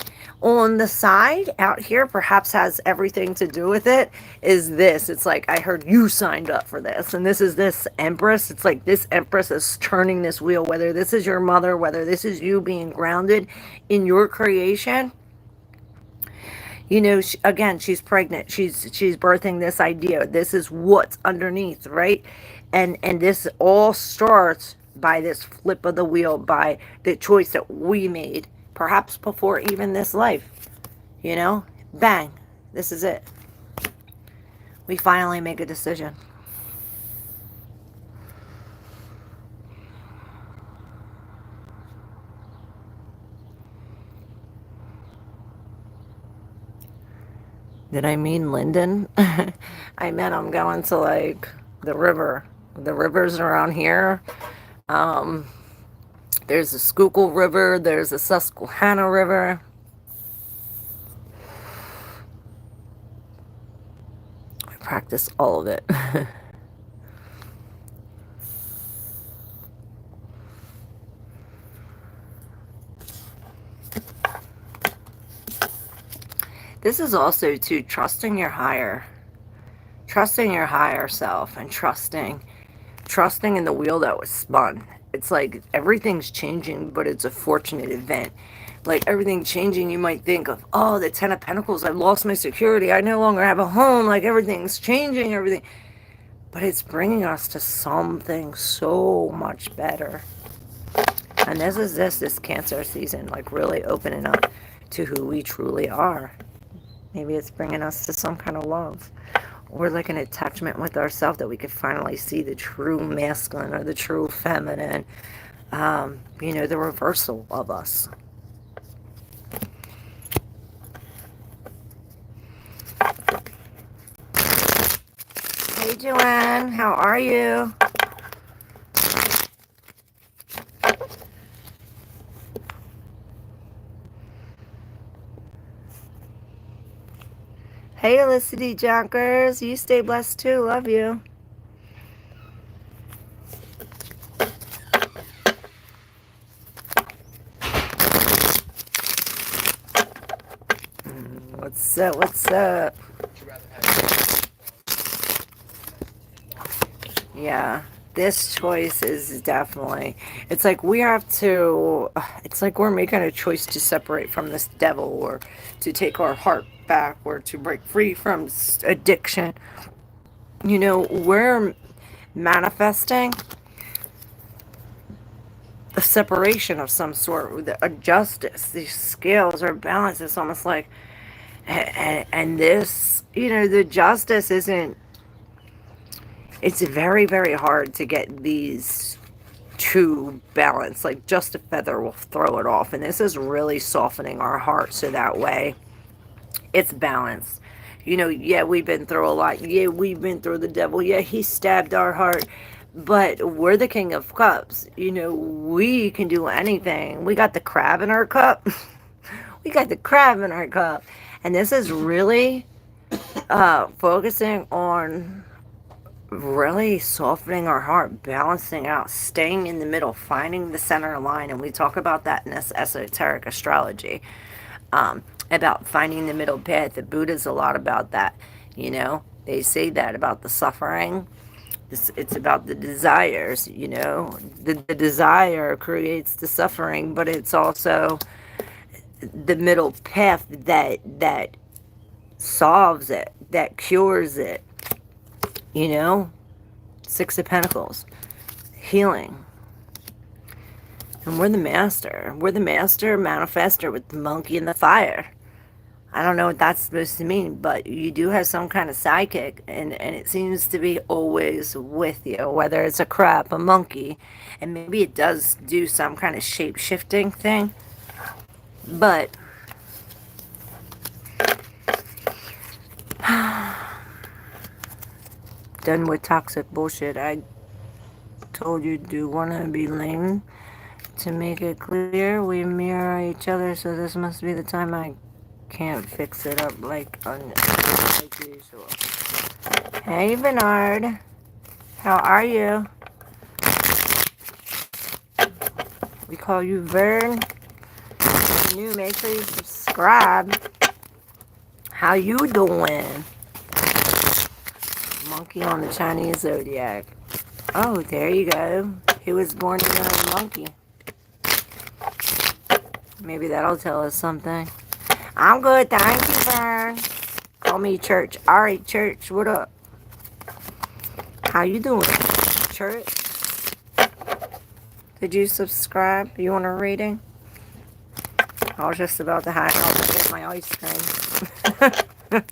On the side out here, perhaps has everything to do with it, is this. It's like, I heard you signed up for this. And this is this Empress. It's like this Empress is turning this wheel, whether this is your mother, whether this is you being grounded in your creation. Again, she's pregnant. She's birthing this idea. This is what's underneath, right? And this all starts by this flip of the wheel, by the choice that we made, perhaps before even this life. Bang, this is it. We finally make a decision. Did I mean Linden? I meant I'm going to, like, the river. The rivers around here. Um, there's the Schuylkill River. There's the Susquehanna River. I practice all of it. This is also, too, trusting your higher self, and trusting in the wheel that was spun. It's like everything's changing, but it's a fortunate event. Like, everything changing, you might think of, oh, the Ten of Pentacles, I've lost my security, I no longer have a home, like, everything's changing, everything. But it's bringing us to something so much better. And this is this Cancer season, like, really opening up to who we truly are. Maybe it's bringing us to some kind of love, or like an attachment with ourselves, that we could finally see the true masculine or the true feminine, the reversal of us. Hey, Joanne, how are you? Hey, Elicity Junkers. You stay blessed too. Love you. What's up? What's up? Yeah. This choice is definitely, it's like it's like we're making a choice to separate from this devil, or to take our heart back, or to break free from addiction. We're manifesting a separation of some sort, a justice. These scales are balanced. It's almost like, and this, the justice isn't, it's very, very hard to get these two balanced. Like, just a feather will throw it off. And this is really softening our heart, so that way it's balanced. Yeah, we've been through a lot. Yeah, we've been through the devil. Yeah, he stabbed our heart. But we're the King of Cups. We can do anything. We got the crab in our cup. We got the crab in our cup. And this is really focusing on really softening our heart, balancing out, staying in the middle, finding the center line. And we talk about that in this esoteric astrology, about finding the middle path. The Buddha's a lot about that. They say that about the suffering, It's about the desires, the desire creates the suffering, but it's also the middle path that solves it, that cures it, you know. Six of Pentacles, healing. And we're the master. We're the master manifester with the monkey and the fire. I don't know what that's supposed to mean, but you do have some kind of sidekick, and it seems to be always with you, whether it's a crab, a monkey, and maybe it does do some kind of shape shifting thing. But done with toxic bullshit. I told you, do want to be lame. To make it clear, we mirror each other, so this must be the time I can't fix it up like usual. Hey, Bernard. How are you? We call you Vern. If you're new, make sure you subscribe. How you doing? Monkey on the Chinese zodiac. Oh, there you go. He was born in a monkey. Maybe that'll tell us something. I'm good, thank you, Vern. Call me Church. Alright, Church, what up? How you doing, Church? Did you subscribe? You want a reading? I was just about to hide out and get my ice cream.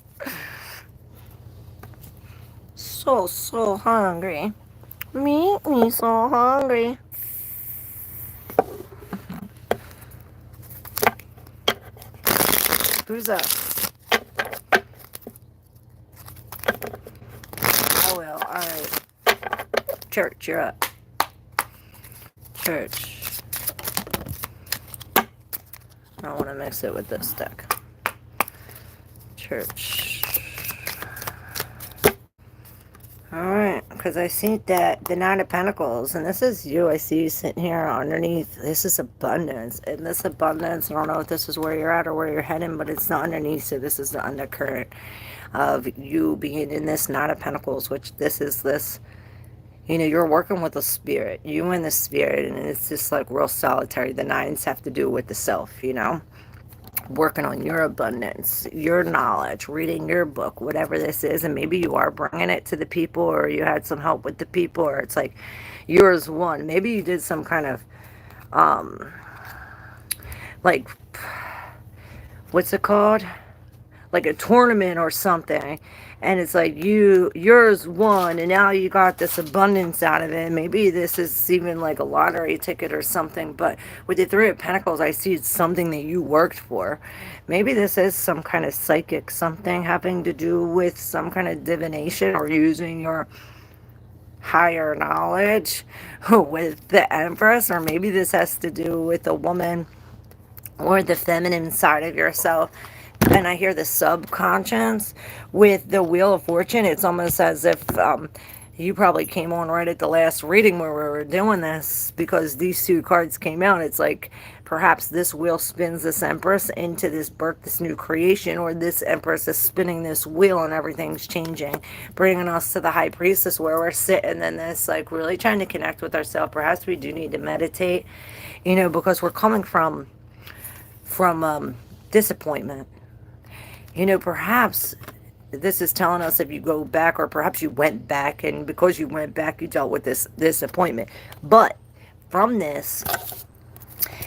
So hungry. Me so hungry. Who's up? Oh well, alright. Church, you're up. Church. I want to mix it with this deck. Church. Alright, because I see that the Nine of Pentacles, and this is you. I see you sitting here underneath. This is abundance. And this abundance, I don't know if this is where you're at or where you're heading, but it's not underneath, so this is the undercurrent of you being in this Nine of Pentacles, which this is this, you're working with a spirit. You and the spirit, and it's just like real solitary. The nines have to do with the self, working on your abundance, your knowledge, reading your book, whatever this is. And maybe you are bringing it to the people, or you had some help with the people, or it's like yours won. Maybe you did some kind of like, what's it called, like a tournament or something, and it's like yours won, and now you got this abundance out of it. Maybe this is even like a lottery ticket or something, but with the Three of Pentacles, I see it's something that you worked for. Maybe this is some kind of psychic something having to do with some kind of divination, or using your higher knowledge with the Empress, or maybe this has to do with a woman or the feminine side of yourself. And I hear the subconscious with the Wheel of Fortune. It's almost as if you probably came on right at the last reading where we were doing this, because these two cards came out. It's like perhaps this wheel spins this Empress into this birth, this new creation, or this Empress is spinning this wheel and everything's changing, bringing us to the High Priestess where we're sitting in this, like really trying to connect with ourselves. Perhaps we do need to meditate, because we're coming from disappointment. Perhaps this is telling us, if you go back, or perhaps you went back, and because you went back, you dealt with this disappointment. But from this,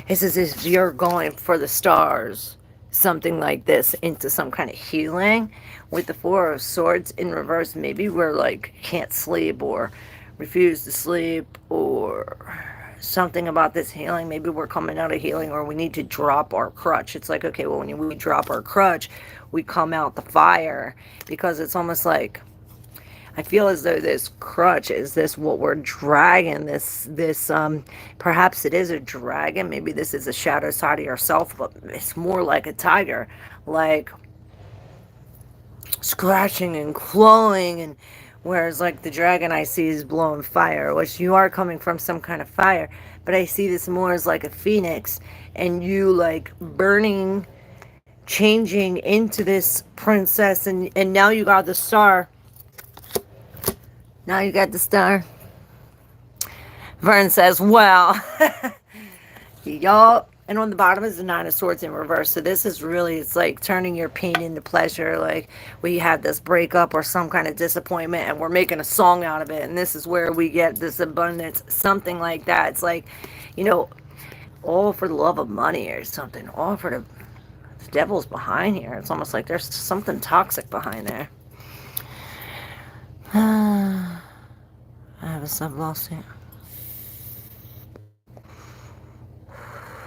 it's as if you're going for the stars, something like this, into some kind of healing. With the Four of Swords in reverse, maybe we're like can't sleep, or refuse to sleep, or something about this healing. Maybe we're coming out of healing, or we need to drop our crutch. It's like, okay, well, when we drop our crutch, we come out the fire, because it's almost like, I feel as though this crutch is this what we're dragging, this perhaps it is a dragon, maybe this is a shadow side of yourself, but it's more like a tiger, like scratching and clawing, and whereas like the dragon I see is blowing fire, which you are coming from some kind of fire, but I see this more as like a phoenix, and you like burning, changing into this princess, and now you got the star Now you got the star. Vern says, well, y'all. And on the bottom is the Nine of Swords in reverse. So this is really, it's like turning your pain into pleasure. Like we had this breakup or some kind of disappointment and we're making a song out of it. And this is where we get this abundance, something like that. It's like, you know, all for the love of money or something. All for the devil's behind here. It's almost like there's something toxic behind there. I have a sub lost here.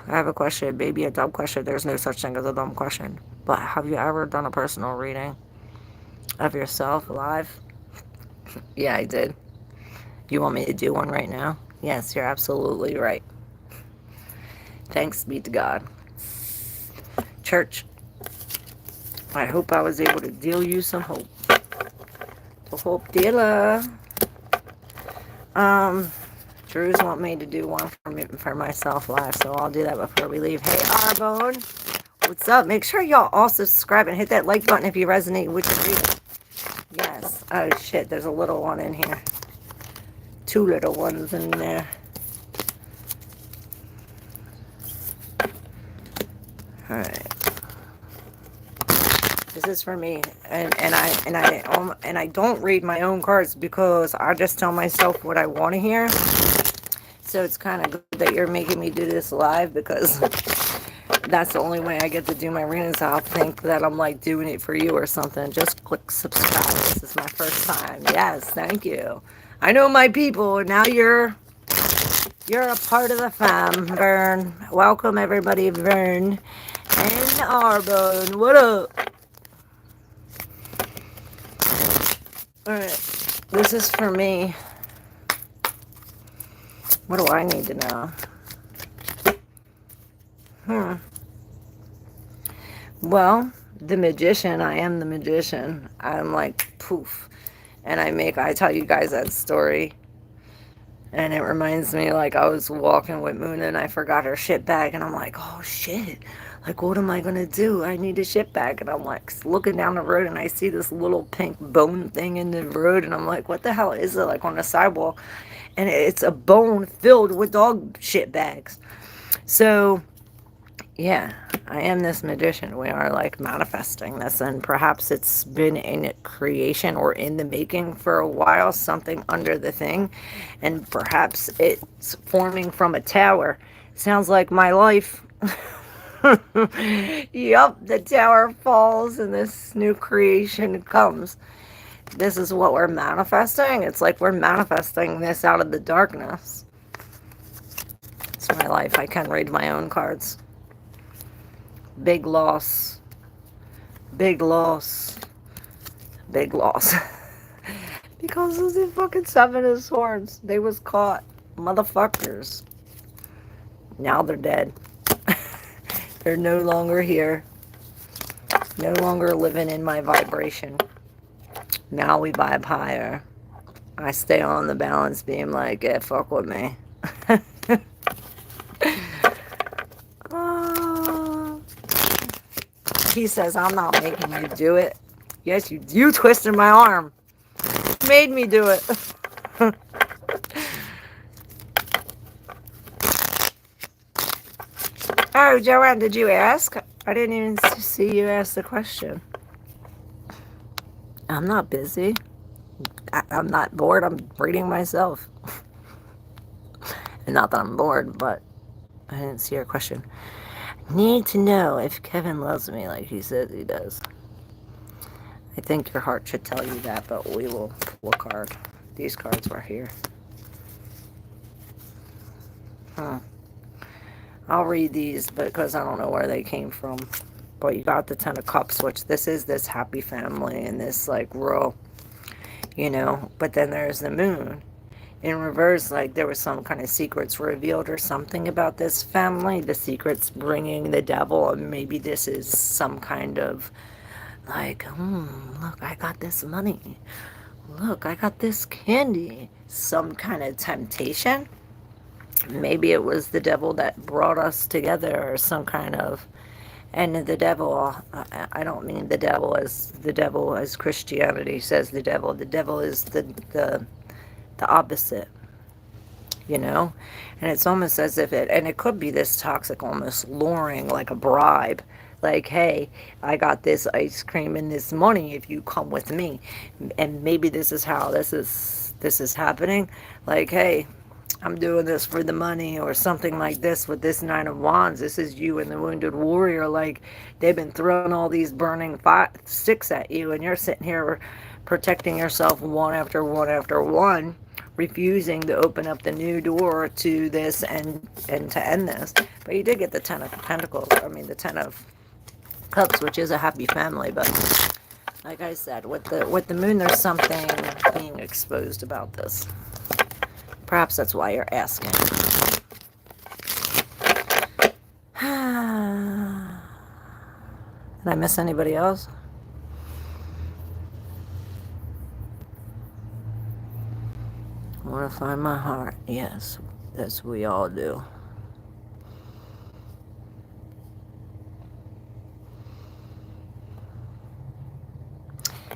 I have a question, maybe a dumb question. There's no such thing as a dumb question. But have you ever done a personal reading of yourself live? Yeah, I did. You want me to do one right now? Yes, you're absolutely right. Thanks be to God. Church, I hope I was able to deal you some hope. The hope dealer. Drews want me to do one for myself live, so I'll do that before we leave. Hey, Arbone. What's up? Make sure y'all also subscribe and hit that like button if you resonate with the reading. Yes. Oh, shit. There's a little one in here. Two little ones in there. Alright. This is for me. And I don't read my own cards because I just tell myself what I want to hear. So it's kind of good that you're making me do this live because that's the only way I get to do my readings. I'll think that I'm like doing it for you or something. Just click subscribe. This is my first time. Yes, thank you. I know my people, and now you're a part of the fam, Vern. Welcome everybody, Vern and Arbone. What up? Alright. This is for me. What do I need to know? Well, the magician, I am the magician. I'm like, poof. And I tell you guys that story. And it reminds me, like, I was walking with Moon and I forgot her shit bag. And I'm like, oh, shit. Like, what am I going to do? I need a shit bag. And I'm like, looking down the road and I see this little pink bone thing in the road. And I'm like, what the hell is it? Like, on the sidewalk. And it's a bone filled with dog shit bags. So yeah, I am this magician. We are like manifesting this, and perhaps it's been in creation or in the making for a while, something under the thing, and perhaps it's forming from a tower. Sounds like my life. Yup, the tower falls and this new creation comes. This is what we're manifesting. It's like we're manifesting this out of the darkness. It's my life. I can read my own cards. Big loss. Big loss. Big loss. Because of the fucking Seven of Swords. They was caught. Motherfuckers. Now they're dead. They're no longer here. No longer living in my vibration. Now we vibe higher. I stay on the balance beam like, yeah, fuck with me. He says, I'm not making you do it. Yes, you twisted my arm. You made me do it. Oh, Joanne, did you ask? I didn't even see you ask the question. I'm not busy. I'm not bored. I'm reading myself. And not that I'm bored, but I didn't see your question. Need to know if Kevin loves me like he says he does. I think your heart should tell you that, but we will pull a card. These cards were here. I'll read these because I don't know where they came from. But you got the Ten of Cups, which this is this happy family and this like royal, you know. But then there's the Moon. In reverse, like there was some kind of secrets revealed or something about this family. The secrets bringing the devil. And maybe this is some kind of like, look, I got this money. Look, I got this candy. Some kind of temptation. Maybe it was the devil that brought us together or some kind of. And the devil, I don't mean the devil as Christianity says the devil. The devil is the the opposite, you know? And it's almost as if and it could be this toxic, almost luring, like a bribe. Like, hey, I got this ice cream and this money if you come with me. And maybe this is how this is happening. Like, hey, I'm doing this for the money or something like this with this Nine of Wands. This is you and the Wounded Warrior. Like, they've been throwing all these burning sticks at you, and you're sitting here protecting yourself one after one after one, refusing to open up the new door to this and to end this. But you did get the Ten of Pentacles. I mean, the Ten of Cups, which is a happy family. But like I said, with the moon, there's something being exposed about this. Perhaps that's why you're asking. Did I miss anybody else? I want to find my heart. Yes, that's what we all do.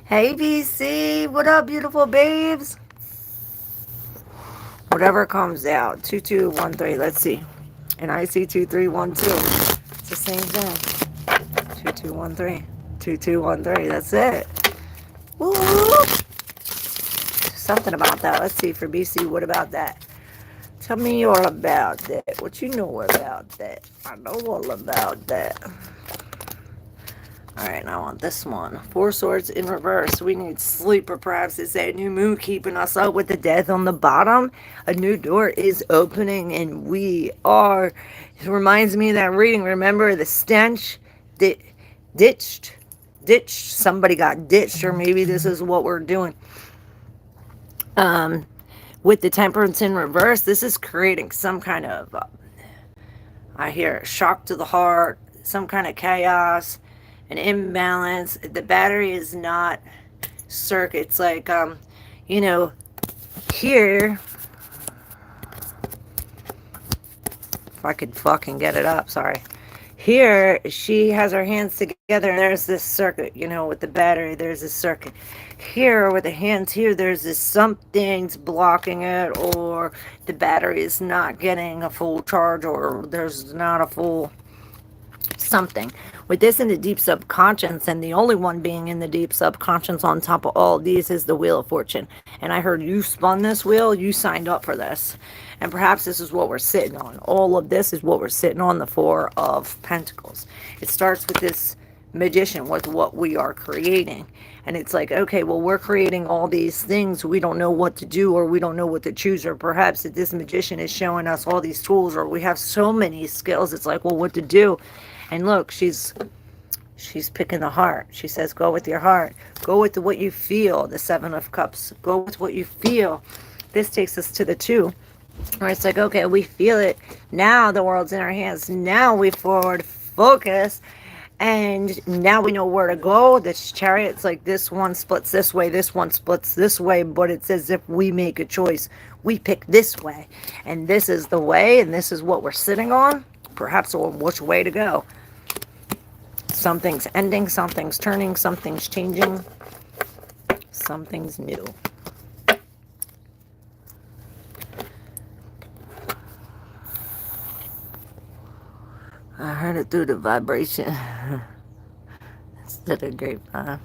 Hey, BC. What up, beautiful babes? Whatever comes out. 2213. Let's see. And I see 2312. It's the same thing. 2213. 2213. That's it. Woo! Something about that. Let's see for BC. What about that? Tell me all about that. What you know about that? I know all about that. Alright, now I want this one. Four Swords in reverse. We need sleep, or perhaps it's a new moon keeping us up with the death on the bottom. A new door is opening, and we are. It reminds me of that reading. Remember the stench? Ditched. Somebody got ditched, or maybe this is what we're doing. With the Temperance in reverse, this is creating some kind of, I hear, shock to the heart, some kind of chaos, an imbalance. The battery is not circuits. Like, here, if I could fucking get it up, sorry. Here, she has her hands together, and there's this circuit, with the battery, there's this circuit. Here, with the hands here, there's this something's blocking it, or the battery is not getting a full charge, or there's not a full something. With this in the deep subconscious, and the only one being in the deep subconscious on top of all these is the Wheel of Fortune. And I heard you spun this wheel, you signed up for this. And perhaps this is what we're sitting on. All of this is what we're sitting on, the Four of Pentacles. It starts with this Magician, with what we are creating. And it's like, okay, well, we're creating all these things. We don't know what to do, or we don't know what to choose. Or perhaps that this Magician is showing us all these tools, or we have so many skills. It's like, well, what to do? And look, she's picking the heart. She says, go with your heart. Go with what you feel, the Seven of Cups. Go with what you feel. This takes us to the Two, where it's like, okay, we feel it. Now the world's in our hands. Now we forward focus. And now we know where to go. This Chariot's like, this one splits this way, this one splits this way, but it's as if we make a choice. We pick this way. And this is the way, and this is what we're sitting on. Perhaps on which way to go. Something's ending, something's turning, something's changing, something's new. I heard it through the vibration instead of grapevine.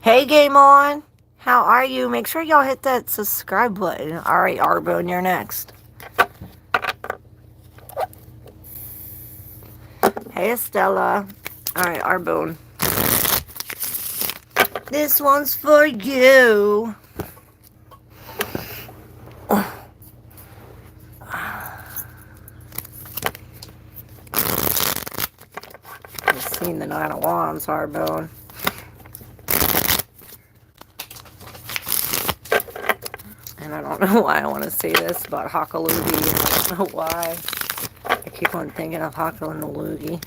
Hey, Game On! How are you? Make sure y'all hit that subscribe button. Alright, Arbone, you're next. Hey, Estella. Alright, Arbone. This one's for you. I've seen the Nine of Wands, Arbone. And I don't know why I want to say this about Hakalugi. I don't know why. I keep on thinking of Hakalugi.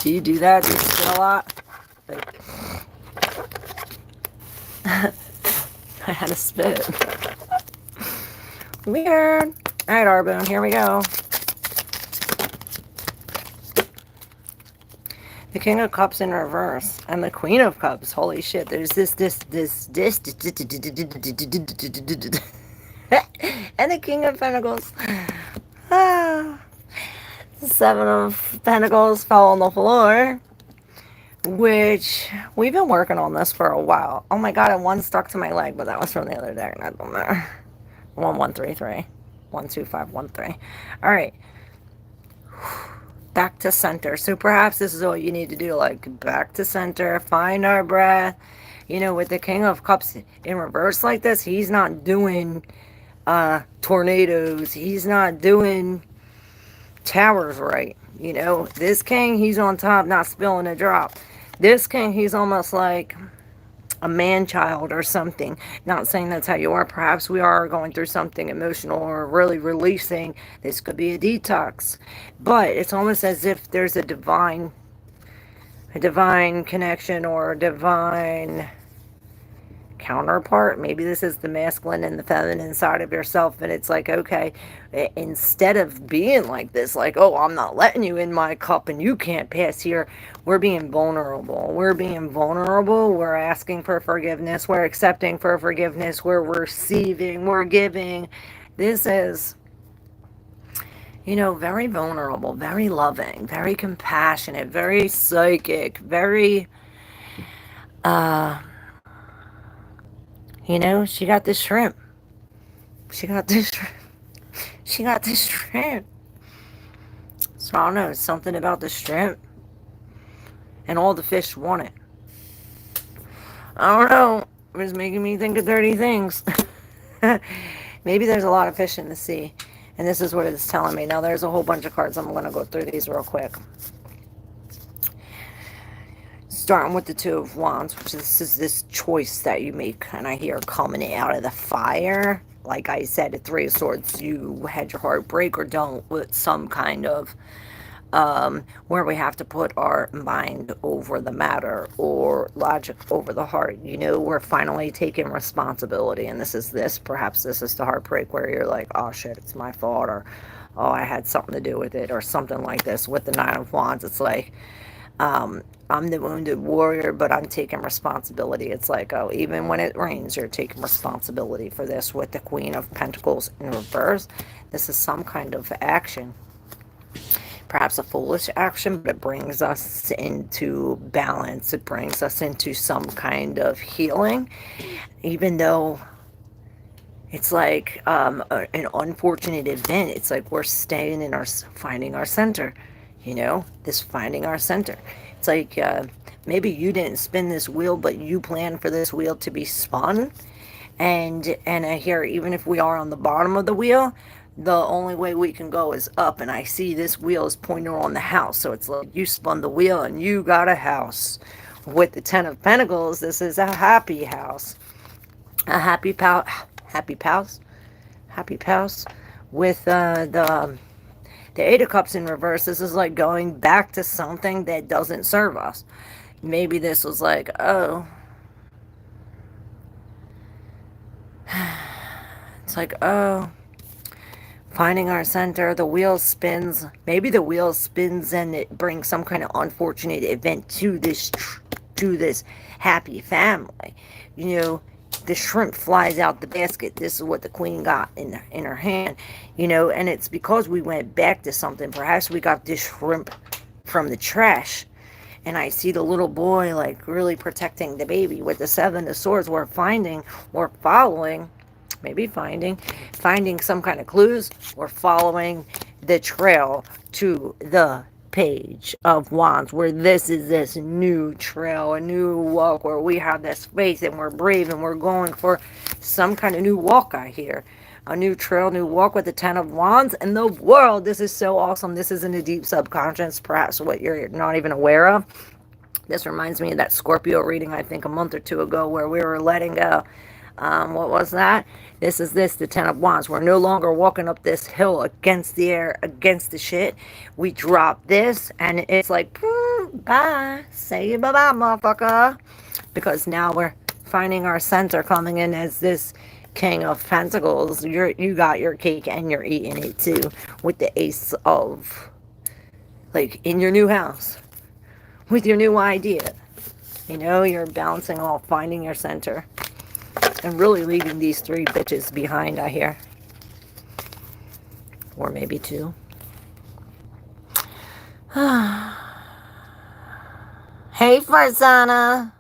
Do you do that? Do you spit a lot? Like, I had to spit. Weird. Alright, Arbone, here we go. The King of Cups in reverse and the Queen of Cups. Holy shit! There's this, and the King of Pentacles. Ah, the Seven of Pentacles fell on the floor, which we've been working on this for a while. Oh my god! And one stuck to my leg, but that was from the other deck. I don't know. 1133, 12513. All right. Back to center. So perhaps this is all you need to do, like back to center, find our breath. You know, with the King of Cups in reverse like this, he's not doing tornadoes. He's not doing towers right. You know, this king, he's on top, not spilling a drop. This king, he's almost like a man-child or something. Not saying that's how you are. Perhaps we are going through something emotional or really releasing. This could be a detox. But it's almost as if there's a divine connection or a divine counterpart. Maybe this is the masculine and the feminine side of yourself, and it's like, okay, instead of being like this, like, oh, I'm not letting you in my cup and you can't pass here, we're being vulnerable. We're asking for forgiveness, we're accepting for forgiveness, we're receiving, we're giving. This is, you know, very vulnerable, very loving, very compassionate, very psychic, very you know, she got this shrimp. She got this shrimp. She got this shrimp. So I don't know, something about the shrimp. And all the fish want it. I don't know. It was making me think of dirty things. Maybe there's a lot of fish in the sea. And this is what it's telling me. Now there's a whole bunch of cards. I'm going to go through these real quick. Starting with the Two of Wands, which is this choice that you make, and I hear coming out of the fire. Like I said, the Three of Swords, you had your heart break or don't with some kind of where we have to put our mind over the matter or logic over the heart. You know, we're finally taking responsibility, and perhaps this is the heartbreak where you're like, oh shit, it's my fault, or oh, I had something to do with it, or something like this. With the Nine of Wands, it's like, I'm the wounded warrior, but I'm taking responsibility. It's like, oh, even when it rains, you're taking responsibility for this. With the Queen of Pentacles in reverse, this is some kind of action. Perhaps a foolish action, but it brings us into balance. It brings us into some kind of healing, even though it's like an unfortunate event. It's like we're staying in finding our center. You know, this finding our center. It's like maybe you didn't spin this wheel, but you planned for this wheel to be spun. And I hear, even if we are on the bottom of the wheel, the only way we can go is up. And I see this wheel is pointing on the house. So it's like you spun the wheel and you got a house. With the Ten of Pentacles, this is a happy house. A happy house. With the Eight of Cups in reverse, this is like going back to something that doesn't serve us. Maybe this was like, oh. It's like, oh. Finding our center, the wheel spins. Maybe the wheel spins and it brings some kind of unfortunate event to this happy family. You know, the shrimp flies out the basket. This is what the queen got in her hand. You know, and it's because we went back to something. Perhaps we got this shrimp from the trash. And I see the little boy like really protecting the baby. With the Seven of Swords, we're following, maybe finding some kind of clues. We're following the trail to the Page of Wands, where this is this new trail, a new walk, where we have this faith and we're brave and we're going for some kind of new walk. I hear a new trail, new walk with the Ten of Wands and the world. This is so awesome. This is in the deep subconscious, perhaps what you're not even aware of. This reminds me of that Scorpio reading, I think a month or two ago, where we were letting go. What was that? The Ten of Wands. We're no longer walking up this hill against the air, against the shit. We drop this, and it's like, bye. Say bye-bye, motherfucker. Because now we're finding our center, coming in as this King of Pentacles. You got your cake, and you're eating it, too. With the Ace of, like, in your new house. with your new idea. You know, you're balancing all, finding your center, and really leaving these three bitches behind, I hear. Or maybe two. Hey, Farzana.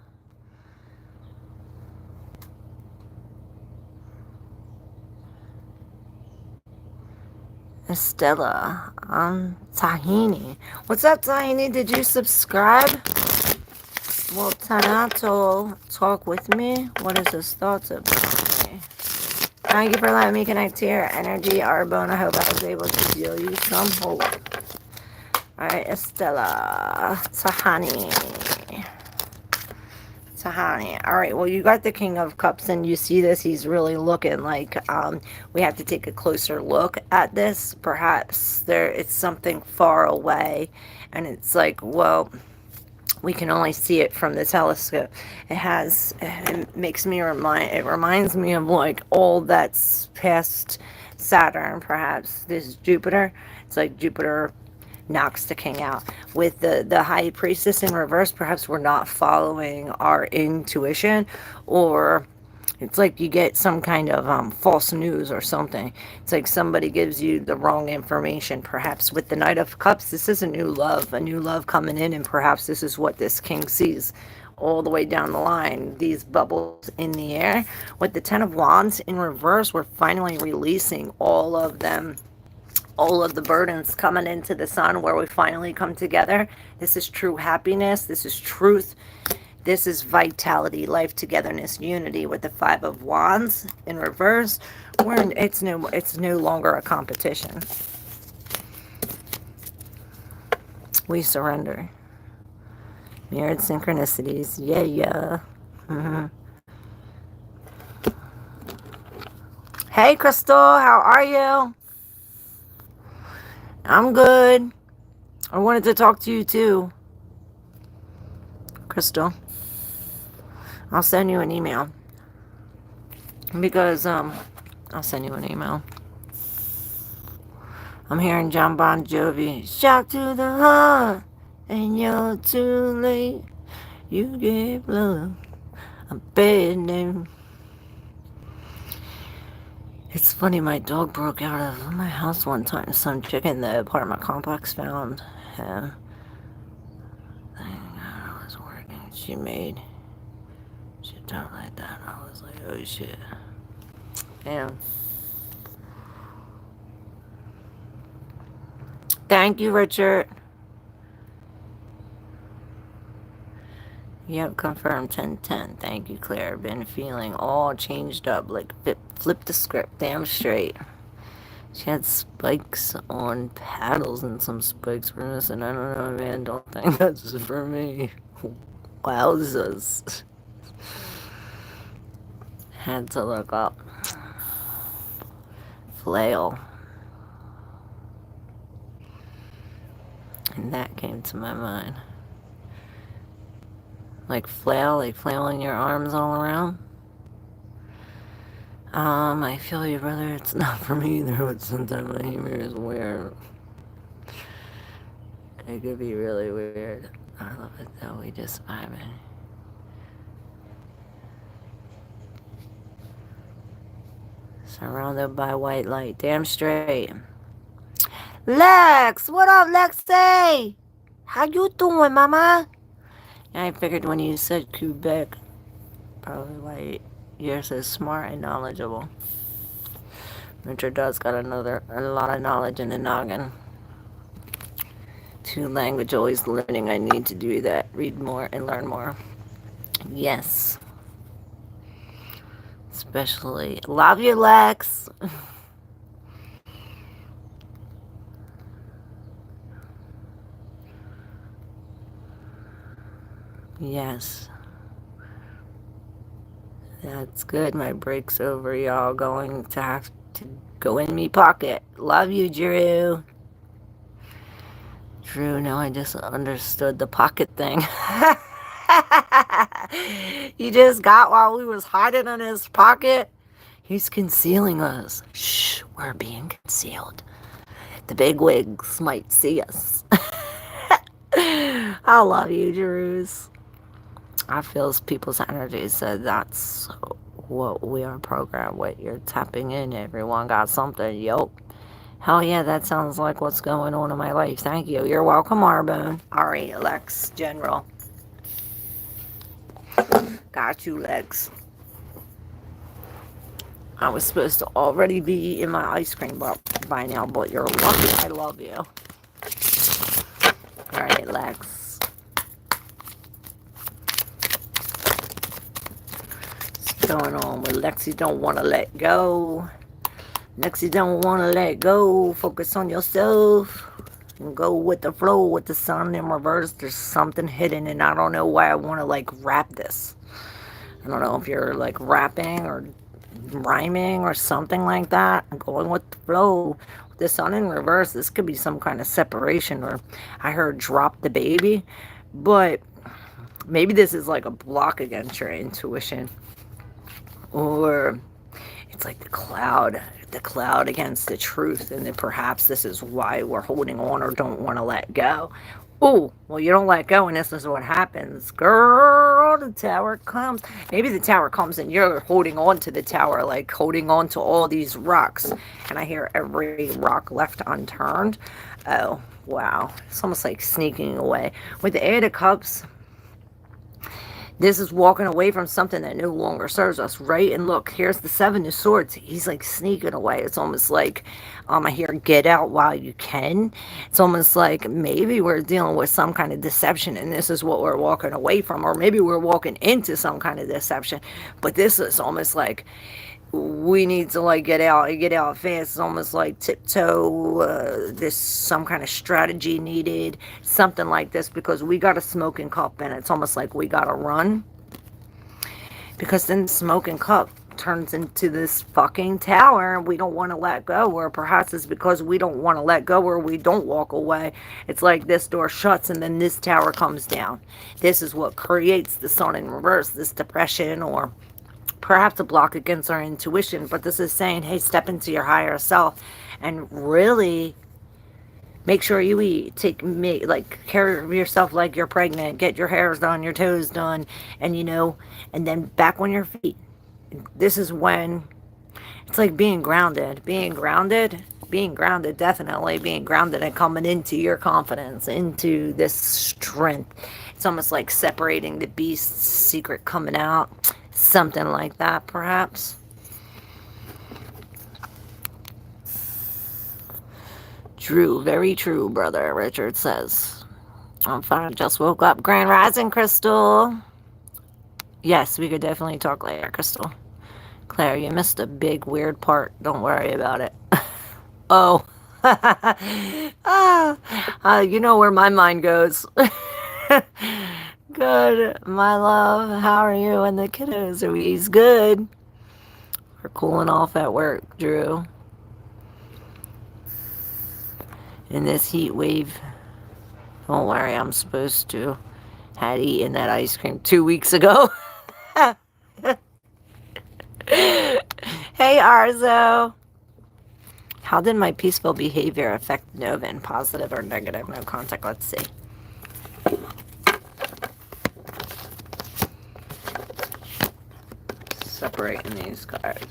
Estella. Tahini. What's up, Tahini? Did you subscribe? Well, Tanato, talk with me. What is his thoughts about me? Thank you for letting me connect to your energy, Arbonne. I hope I was able to deal you some hope. Alright, Estella. Tahani. Tahani. Alright, well, you got the King of Cups, and you see this. He's really looking like we have to take a closer look at this. Perhaps it's something far away, and it's like, well, we can only see it from the telescope. It reminds me of like all that's past Saturn, perhaps this Jupiter. It's like Jupiter knocks the king out. With the high priestess in reverse, perhaps we're not following our intuition, or it's like you get some kind of false news or something. It's like somebody gives you the wrong information. Perhaps with the Knight of Cups, this is a new love coming in, and perhaps this is what this king sees all the way down the line. These bubbles in the air. With the Ten of Wands in reverse, we're finally releasing all of them. All of the burdens coming into the sun, where we finally come together. This is true happiness. This is truth. This is vitality, life, togetherness, unity. With the Five of Wands in reverse, it's no longer a competition. We surrender. Mirrored synchronicities. Yeah. Mm-hmm. Hey, Crystal, how are you? I'm good. I wanted to talk to you too, Crystal. I'll send you an email. Because, I'll send you an email. I'm hearing John Bon Jovi. Shout to the heart, and you're too late. You gave love a bad name. It's funny, my dog broke out of my house one time. Some chick in the apartment complex found him. I was working. She talked like that. I was like, oh shit. Damn. Thank you, Richard. Yep, confirmed 1010. Thank you, Claire. Been feeling all changed up, like flip the script, damn straight. She had spikes on paddles, and some spikes were missing. I don't know, man. Don't think that's for me. Wowzers. Had to look up. Flail. And that came to my mind. Like flail, like flailing your arms all around. I feel you, brother. It's not for me either, but sometimes my humor is weird. It could be really weird. I love it though. We just vibing. Surrounded by white light. Damn straight. Lex! What up, Lexi? How you doing, mama? I figured when you said Quebec, probably why you're so smart and knowledgeable. Richard does got a lot of knowledge in the noggin. Two language, always learning. I need to do that. Read more and learn more. Yes. Especially, love you, Lex. Yes. That's good. My break's over. Y'all going to have to go in me pocket. Love you, Drew. Drew, now I just understood the pocket thing. You just got while we was hiding in his pocket. He's concealing us. Shh, we're being concealed. The big wigs might see us. I love you, Drews. I feel people's energy, so that's what we are programmed with. You're tapping in. Everyone got something. Yup. Hell yeah, that sounds like what's going on in my life. Thank you. You're welcome, Arbone. Ari, Lex, General. Got you, Lex. I was supposed to already be in my ice cream by now, but you're lucky. I love you. Alright, Lex. What's going on with Lexi? Don't want to let go. Lexi don't want to let go. Focus on yourself. And go with the flow with the sun in reverse. There's something hidden, and I don't know why I want to like rap this. I don't know if you're like rapping or rhyming or something like that. I'm going with the flow. With the sun in reverse, this could be some kind of separation, or I heard drop the baby, but maybe this is like a block against your intuition, or it's like the cloud against the truth, and then perhaps this is why we're holding on or don't want to let go. Oh, well, you don't let go, and this is what happens. Girl, the tower comes. Maybe the tower comes, and you're holding on to the tower, like holding on to all these rocks. And I hear every rock left unturned. Oh, wow. It's almost like sneaking away. With the Eight of Cups, this is walking away from something that no longer serves us, right? And look, here's the Seven of Swords. He's like sneaking away. It's almost like, I hear get out while you can. It's almost like maybe we're dealing with some kind of deception, and this is what we're walking away from. Or maybe we're walking into some kind of deception. But this is almost like we need to like get out fast. It's almost like tiptoe. There's some kind of strategy needed, something like this, because we got a smoking cup, and it's almost like we gotta run, because then the smoking cup turns into this fucking tower, and we don't want to let go. Or perhaps it's because we don't want to let go, or we don't walk away. It's like this door shuts, and then this tower comes down. This is what creates the sun in reverse, this depression, or perhaps a block against our intuition. But this is saying, hey, step into your higher self and really make sure you eat. Like care of yourself like you're pregnant. Get your hairs done, your toes done, and and then back on your feet. This is when it's like being grounded. Definitely being grounded and coming into your confidence, into this strength. It's almost like separating the beast's secret coming out. Something like that, perhaps. True, very true, brother, Richard says. I'm fine, just woke up. Grand Rising, Crystal. Yes, we could definitely talk later, Crystal. Claire, you missed a big weird part. Don't worry about it. Oh. You know where my mind goes. Good, my love. How are you and the kiddos? Are we good? We're cooling off at work, Drew. In this heat wave. Don't worry, I'm supposed to. Had eaten that ice cream 2 weeks ago. Hey, Arzo. How did my peaceful behavior affect Novin? Positive or negative? No contact. Let's see. Separating these cards.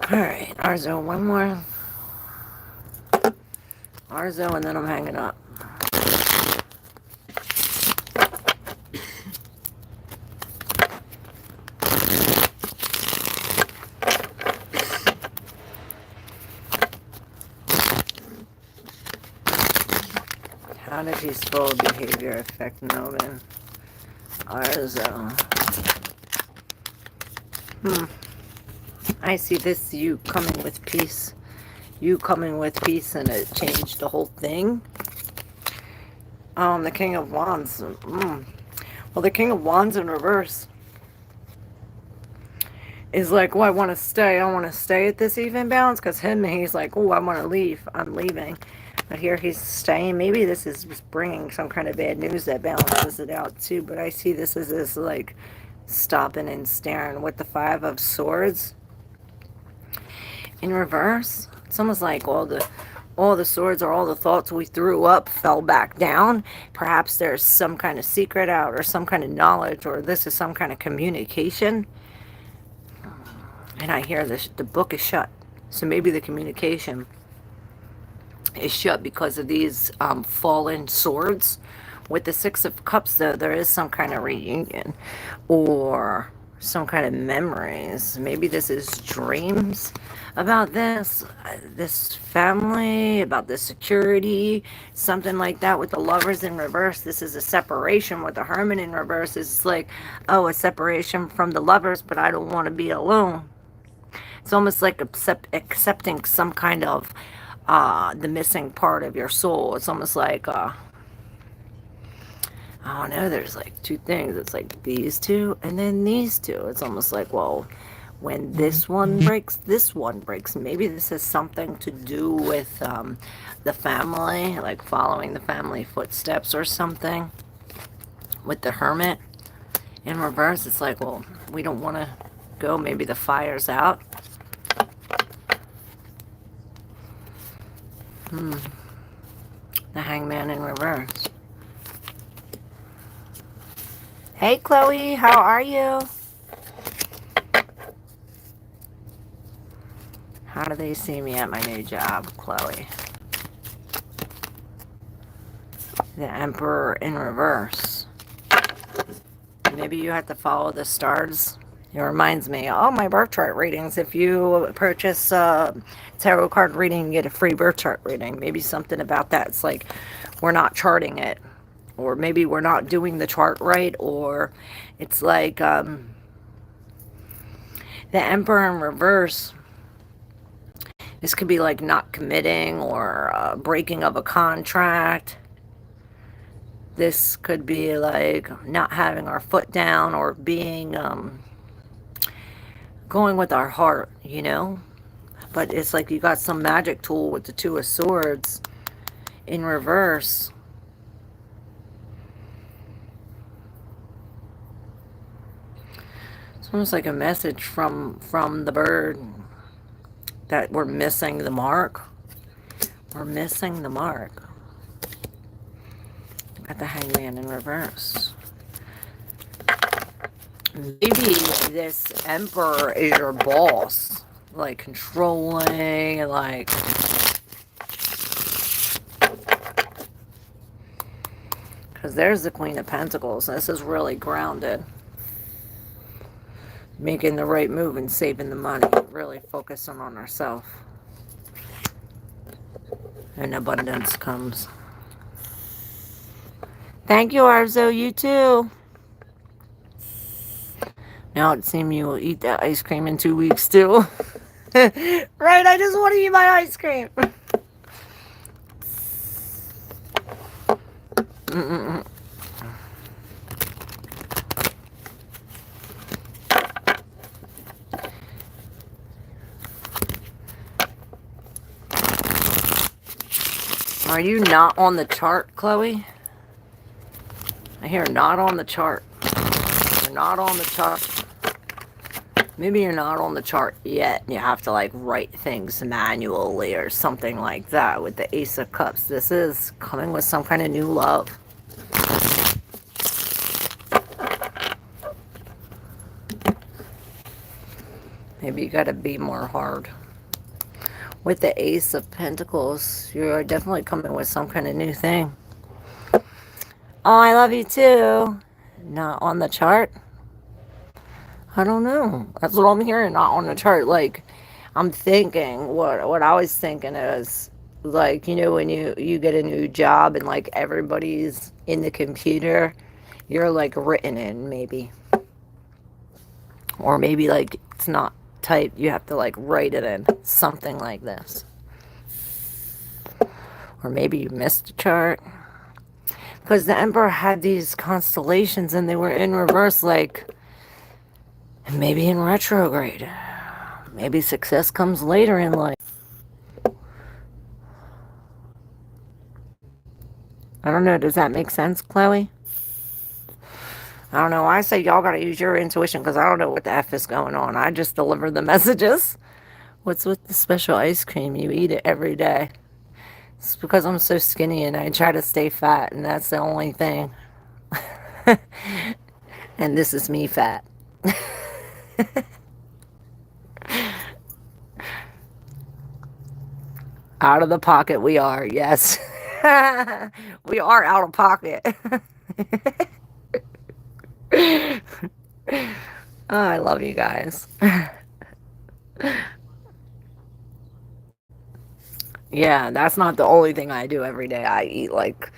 Alright, Arzo, one more. Arzo, and then I'm hanging up. How did peaceful behavior affect Novin? Arzo. I see this, you coming with peace. You coming with peace, and it changed the whole thing. The King of Wands. Well, the King of Wands in reverse is like, oh, I want to stay. I want to stay at this even balance, because he's like, oh, I want to leave. I'm leaving. But here he's staying. Maybe this is bringing some kind of bad news that balances it out too. But I see this as this like stopping and staring with the Five of Swords in reverse. It's almost like all the all the swords or all the thoughts we threw up fell back down. Perhaps there's some kind of secret out or some kind of knowledge, or this is some kind of communication. And I hear this, the book is shut. So maybe the communication is shut because of these fallen swords. With the Six of Cups, though, there is some kind of reunion or some kind of memories. Maybe this is dreams about this family, about this security, something like that. With the Lovers in reverse, this is a separation. With the Hermit in reverse, it's like, oh, a separation from the lovers, but I don't want to be alone. It's almost like accepting some kind of the missing part of your soul. It's almost like I don't know, there's like two things. It's like these two and then these two. It's almost like, well, when this one breaks, this one breaks. Maybe this has something to do with the family, like following the family footsteps or something. With the Hermit in reverse, it's like, well, we don't want to go. Maybe the fire's out. The Hangman in reverse. Hey, Chloe, how are you? How do they see me at my new job, Chloe? The Emperor in reverse. Maybe you have to follow the stars. It reminds me, oh, my birth chart readings. If you purchase a tarot card reading, you get a free birth chart reading. Maybe something about that. It's like we're not charting it. Or maybe we're not doing the chart right. Or it's like the Emperor in reverse. This could be like not committing or breaking of a contract. This could be like not having our foot down or being going with our heart, you know. But it's like you got some magic tool with the Two of Swords in reverse. It's almost like a message from the bird that we're missing the mark. We're missing the mark. At the Hangman in reverse. Maybe this Emperor is your boss. Like controlling, like... Because there's the Queen of Pentacles. This is really grounded. Making the right move and saving the money. Really focusing on ourselves. And abundance comes. Thank you, Arzo. You too. Now it seems you will eat that ice cream in 2 weeks too. Right, I just want to eat my ice cream. Are you not on the chart, Chloe? I hear not on the chart. You're not on the chart. Maybe you're not on the chart yet. You have to like write things manually or something like that with the Ace of Cups. This is coming with some kind of new love. Maybe you gotta be more hard. With the Ace of Pentacles, you're definitely coming with some kind of new thing. Oh, I love you too. Not on the chart? I don't know. That's what I'm hearing. Not on the chart. Like, I'm thinking, what I was thinking is, like, you know, when you get a new job and, like, everybody's in the computer, you're, like, written in, maybe. Or maybe, like, it's not typed. You have to, like, write it in. Something like this. Or maybe you missed a chart. Because the Emperor had these constellations and they were in reverse, like... Maybe in retrograde. Maybe success comes later in life. I don't know. Does that make sense, Chloe? I don't know. I say y'all got to use your intuition because I don't know what the F is going on. I just deliver the messages. What's with the special ice cream? You eat it every day. It's because I'm so skinny and I try to stay fat, and that's the only thing. And this is me fat. Out of the pocket, we are, yes. We are out of pocket. Oh, I love you guys. Yeah, that's not the only thing I do every day. I eat like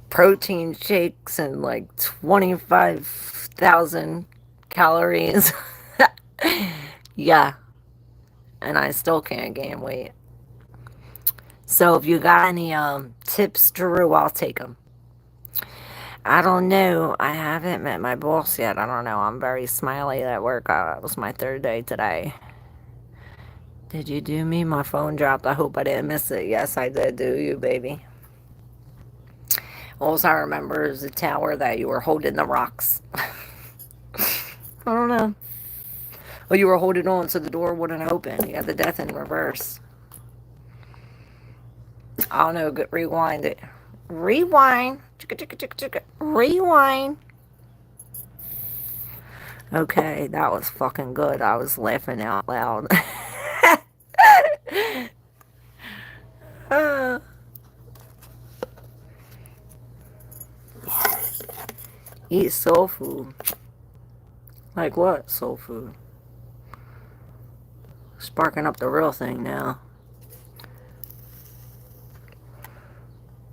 protein shakes and like 25,000 calories. Yeah, and I still can't gain weight. So if you got any tips, Drew, I'll take them. I don't know. I haven't met my boss yet. I don't know. I'm very smiley at work. It was my third day today. Did you do me? My phone dropped. I hope I didn't miss it. Yes, I did do you, baby. All I remember is the tower that you were holding the rocks. I don't know. Oh, you were holding on so the door wouldn't open. You got the death in reverse. I don't know. Rewind it. Rewind. Chicka, chicka, chicka, chicka. Rewind. Okay, that was fucking good. I was laughing out loud. uh, eat soul food. Like what? Soul food. Sparking up the real thing now.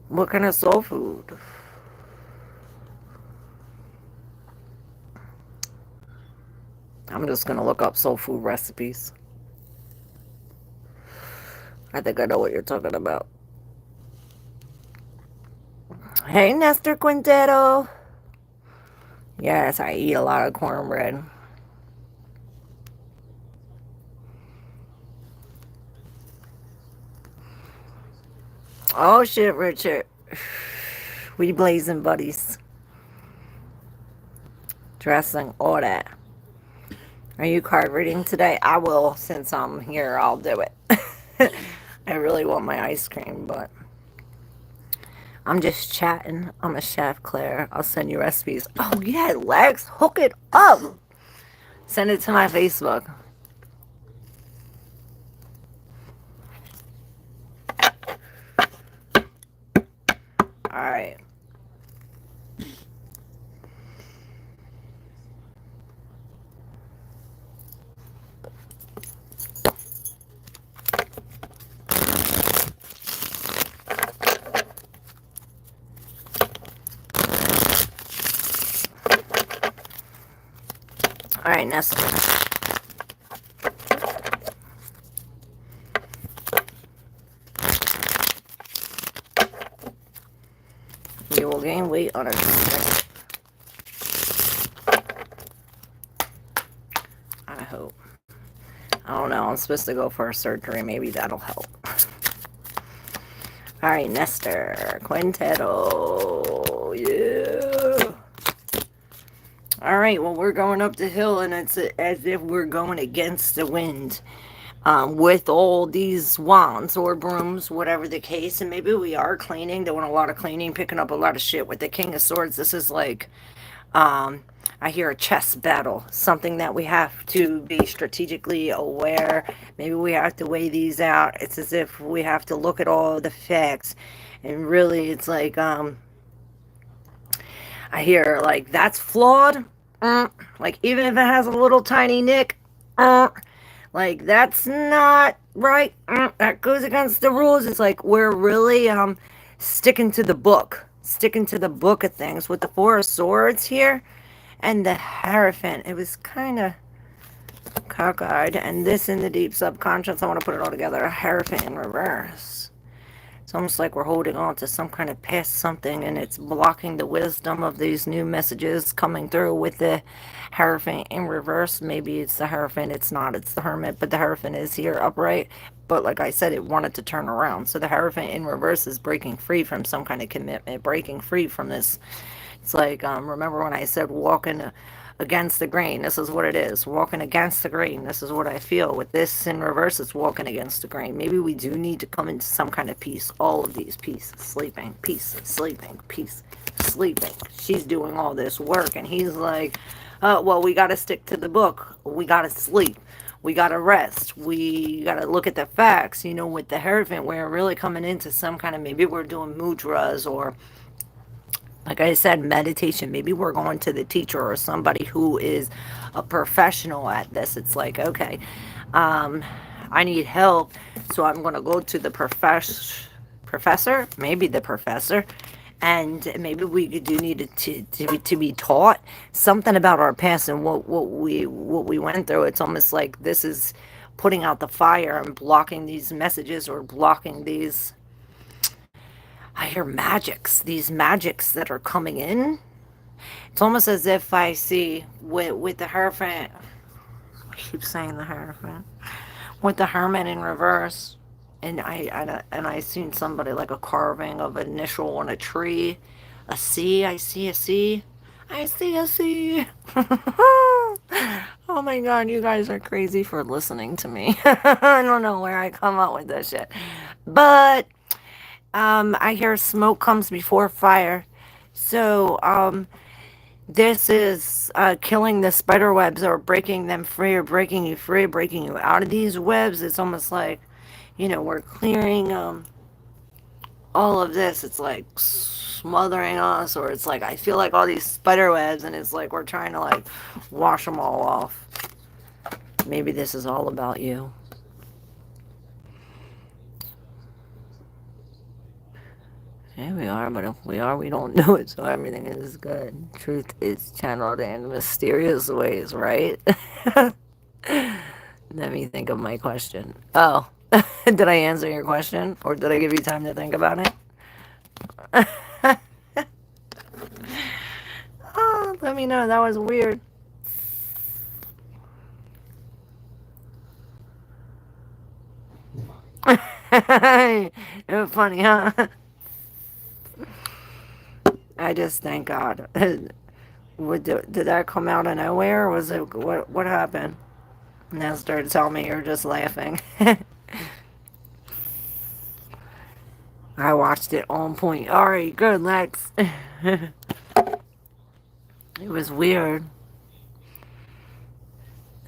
What kind of soul food? I'm just gonna look up soul food recipes. I think I know what you're talking about. Hey, Nestor Quinteto. Yes, I eat a lot of cornbread. Oh shit, Richard. We blazing buddies. Dressing, all that. Are you card reading today? I will, since I'm here, I'll do it. I really want my ice cream, but I'm just chatting. I'm a chef, Claire. I'll send you recipes. Oh yeah, Lex, hook it up. Send it to my Facebook. Alright. Alright, Nestle. You will gain weight on a second. I hope. I don't know. I'm supposed to go for a surgery. Maybe that'll help. Alright, Nestor. Quintetto. Yeah. Alright, well, we're going up the hill, and it's as if we're going against the wind. With all these wands or brooms, whatever the case, and maybe we are cleaning, doing a lot of cleaning, picking up a lot of shit. With the King of Swords, this is like, I hear a chess battle, something that we have to be strategically aware. Maybe we have to weigh these out. It's as if we have to look at all the facts, and really, it's like, I hear like that's flawed. Like even if it has a little tiny nick, like that's not right. That goes against the rules. It's like we're really sticking to the book of things with the Four of Swords here and the Hierophant. It was kind of cockeyed, and this in the deep subconscious. I want to put it all together. A Hierophant in reverse. It's almost like we're holding on to some kind of past something, and it's blocking the wisdom of these new messages coming through with the Hierophant in reverse. Maybe it's the Hierophant, it's not, it's the Hermit, but the Hierophant is here upright. But like I said, it wanted to turn around. So the Hierophant in reverse is breaking free from some kind of commitment, breaking free from this. It's like, remember when I said walking against the grain. This is what it is. Walking against the grain. This is what I feel. With this in reverse, it's walking against the grain. Maybe we do need to come into some kind of peace. All of these peace, sleeping, peace, sleeping, peace, sleeping. She's doing all this work, and he's like, well, we got to stick to the book. We got to sleep. We got to rest. We got to look at the facts. You know, with the Hierophant, we're really coming into some kind of, maybe we're doing mudras, or like I said, meditation. Maybe we're going to the teacher or somebody who is a professional at this. It's like, okay, um, I need help, so I'm going to go to the professor, maybe the professor, and maybe we do need to be taught something about our past and what we went through. It's almost like this is putting out the fire and blocking these messages, or blocking these, I hear magics, these magics that are coming in. It's almost as if I see with the Hierophant, I keep saying the Hierophant, with the Hermit in reverse, and I seen somebody like a carving of an initial on a tree, a C. I see a C. I see a C. Oh my god, you guys are crazy for listening to me. I don't know where I come up with this shit, but I hear smoke comes before fire. So, this is killing the spider webs, or breaking them free, or breaking you free, breaking you out of these webs. It's almost like, we're clearing all of this. It's like smothering us, or it's like I feel like all these spider webs, and it's like we're trying to like wash them all off. Maybe this is all about you. Yeah, we are, but if we are, we don't know it, so everything is good. Truth is channeled in mysterious ways, right? Let me think of my question. Oh, did I answer your question? Or did I give you time to think about it? Oh, let me know. That was weird. It was funny, huh? I just thank God. Did that come out of nowhere? Or was it what happened? Now started telling me you're just laughing. I watched it on point. Alright, good, Lex. It was weird.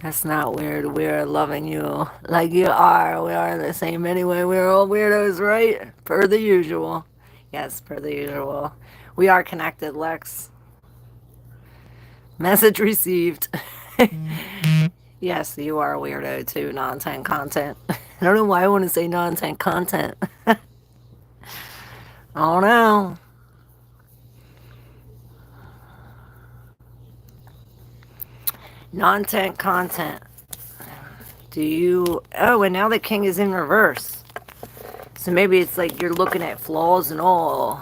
That's not weird. We're loving you like you are. We are the same anyway. We're all weirdos, right? Per the usual. Yes, per the usual. We are connected, Lex. Message received. Yes, you are a weirdo too. Non-10 content. I don't know why I want to say non-10 content. I don't know. Non-10 content. Do you... Oh, and now the king is in reverse. So maybe it's like you're looking at flaws and all.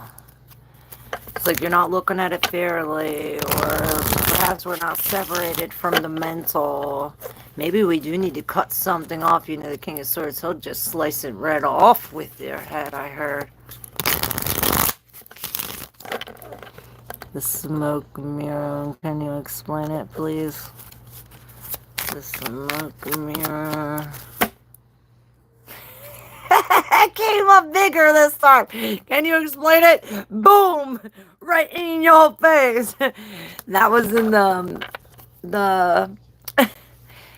It's like you're not looking at it fairly, or perhaps we're not separated from the mental. Maybe we do need to cut something off. The King of Swords, he'll just slice it right off with your head, I heard. The smoke mirror, can you explain it, please? The smoke mirror. It came up bigger this time. Can you explain it? Boom! Right in your face. That was in the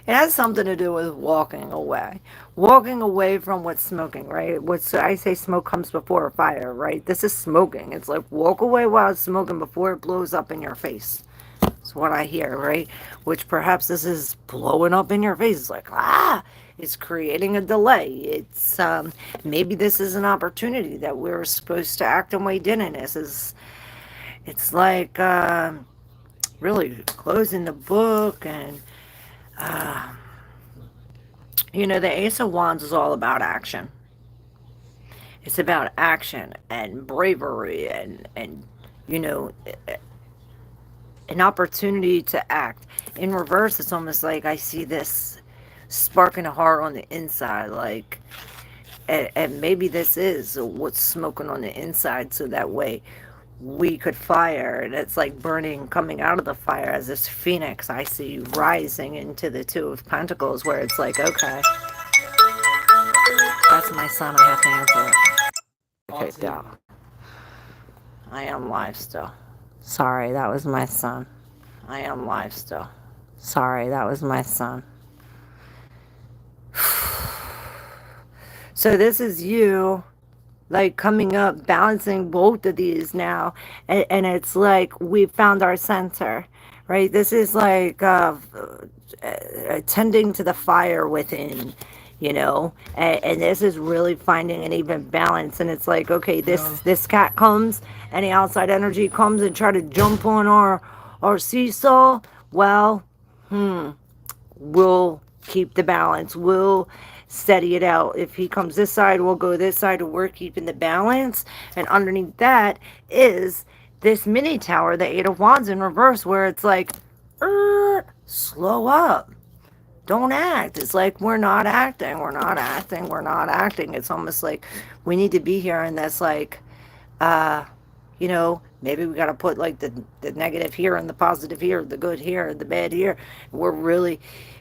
it has something to do with walking away. Walking away from what's smoking, right? I say smoke comes before fire, right? This is smoking. It's like walk away while it's smoking before it blows up in your face. That's what I hear, right? Which perhaps this is blowing up in your face. It's like, it's creating a delay. It's maybe this is an opportunity that we were supposed to act and we didn't. It's like really closing the book, and the Ace of Wands is all about action. It's about action and bravery, and you know an opportunity to act. In reverse, it's almost like I see this sparking a heart on the inside, like, and maybe this is what's smoking on the inside, so that way we could fire, and it's like burning, coming out of the fire as this phoenix I see rising into the Two of Pentacles, where it's like, okay, that's my son, I have to answer it. Okay, down. I am live still. Sorry, that was my son. I am live still. Sorry, that was my son. So this is you, like, coming up, balancing both of these now, and it's like we found our center, right? This is like tending to the fire within, and this is really finding an even balance. And it's like, okay, this cat comes, and the outside energy comes and try to jump on our seesaw. Well, we'll keep the balance. We'll steady it out. If he comes this side, we'll go this side. We're keeping the balance. And underneath that is this mini tower, the Eight of Wands in reverse, where it's like, slow up. Don't act. It's like we're not acting. We're not acting. We're not acting. It's almost like we need to be here in this, like, maybe we got to put like the negative here and the positive here, the good here, the bad here. We're really,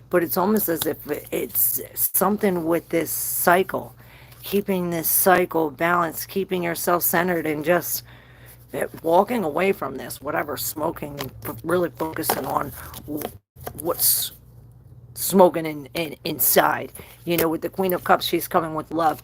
but it's almost as if it's something with this cycle, keeping this cycle balanced, keeping yourself centered, and just walking away from this, whatever, smoking, and really focusing on what's smoking inside. With the Queen of Cups, she's coming with love.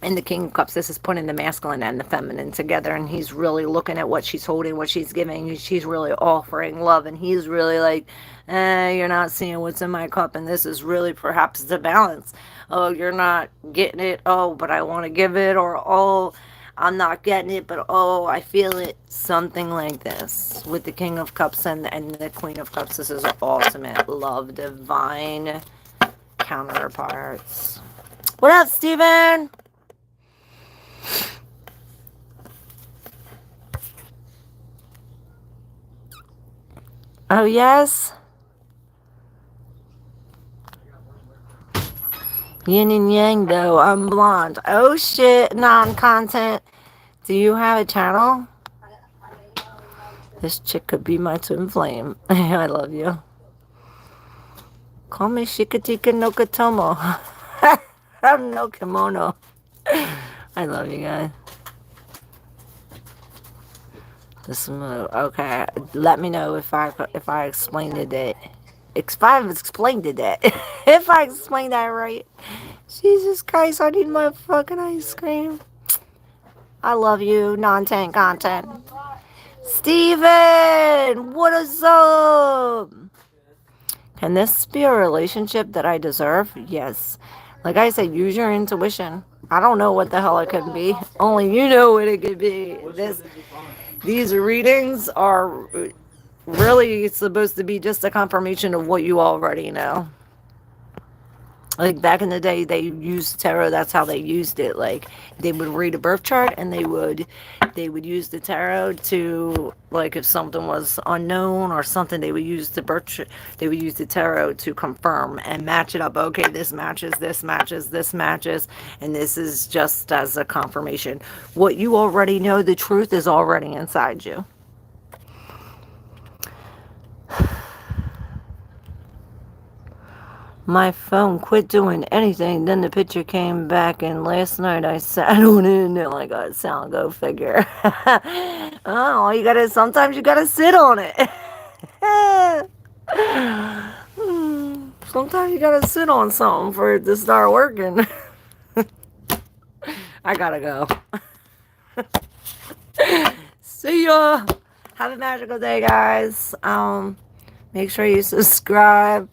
And the King of Cups, this is putting the masculine and the feminine together, and he's really looking at what she's holding, what she's giving. She's really offering love, and he's really like, you're not seeing what's in my cup, and this is really perhaps the balance. Oh, you're not getting it. Oh, but I want to give it. Or, oh, I'm not getting it, but oh, I feel it. Something like this with the King of Cups and the Queen of Cups. This is ultimate love, divine counterparts. What up, Steven? Oh, yes? Yin and yang, though. I'm blonde. Oh, shit. Non-content. Do you have a channel? This chick could be my twin flame. I love you. Call me Shikatika no Katomo. I'm no kimono. I love you guys. This move. Okay. Let me know if I explained it. If I explained it. If I explained that right. Jesus Christ, I need my fucking ice cream. I love you, non-tank content. Steven, what is up? Can this be a relationship that I deserve? Yes. Like I said, use your intuition. I don't know what the hell it could be. Only you know what it could be. These readings are really supposed to be just a confirmation of what you already know. Like back in the day, they used tarot. That's how they used it. Like they would read a birth chart, and they would use the tarot to, like, if something was unknown or something, they would use they would use the tarot to confirm and match it up. Okay, this matches, this matches, this matches, and this is just as a confirmation. What you already know, the truth is already inside you. My phone quit doing anything. Then the picture came back, and last night I sat on it and like a sound. Go figure. Oh, sometimes you gotta sit on it. Sometimes you gotta sit on something for it to start working. I gotta go. See ya. Have a magical day, guys. Make sure you subscribe.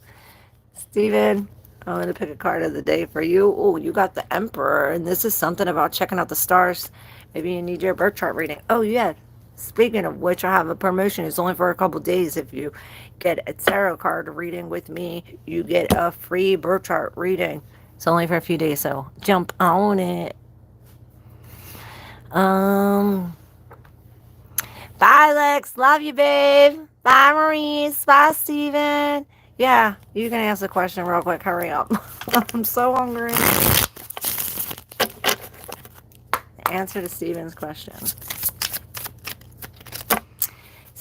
Steven, I'm going to pick a card of the day for you. Oh, you got the Emperor, and this is something about checking out the stars. Maybe you need your birth chart reading. Oh, yeah. Speaking of which, I have a promotion. It's only for a couple days. If you get a tarot card reading with me, you get a free birth chart reading. It's only for a few days, so jump on it. Bye, Lex. Love you, babe. Bye, Maurice. Bye, Steven. Yeah, you can ask the question real quick. Hurry up. I'm so hungry. The answer to Steven's question.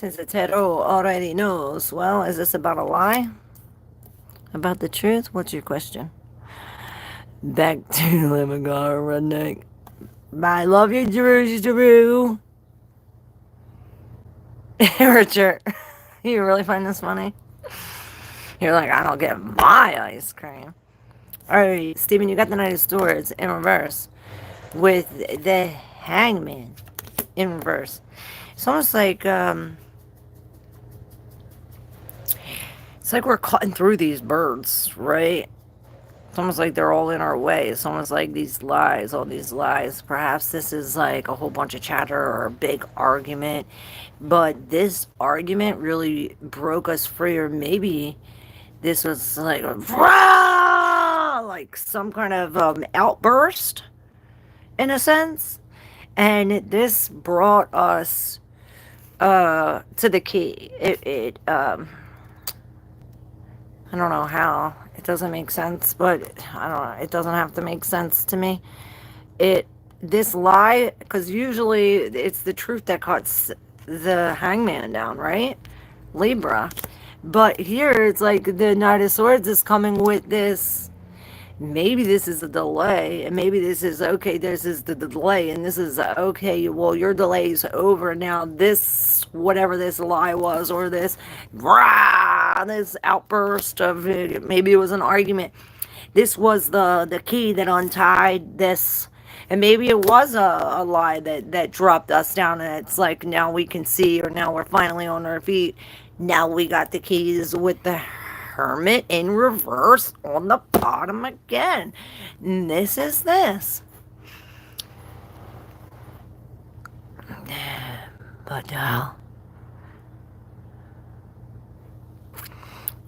Since the tarot already knows, well, is this about a lie? About the truth? What's your question? Back to Lemon Redneck. I love you, Drew. Richard, you really find this funny? You're like, I don't get my ice cream. Alright, Steven, you got the Knight of Swords in reverse with the Hangman in reverse. It's almost like, it's like we're cutting through these birds, right? It's almost like they're all in our way. It's almost like these lies, all these lies. Perhaps this is like a whole bunch of chatter or a big argument. But this argument really broke us free, or maybe this was like a like some kind of outburst in a sense. And this brought us to the key. I don't know how. It doesn't make sense, but I don't know. It doesn't have to make sense to me. This lie, because usually it's the truth that cuts the hangman down, right? Libra. But here it's like the Knight of Swords is coming with this. Maybe this is a delay, and maybe this is okay. This is the delay, and this is okay. Well, your delay is over now. This, whatever this lie was, or this, rah, this outburst of maybe it was an argument. This was the key that untied this, and maybe it was a lie that dropped us down, and it's like now we can see, or now we're finally on our feet. Now we got the keys with the Hermit in reverse on the bottom again. And this is this. But I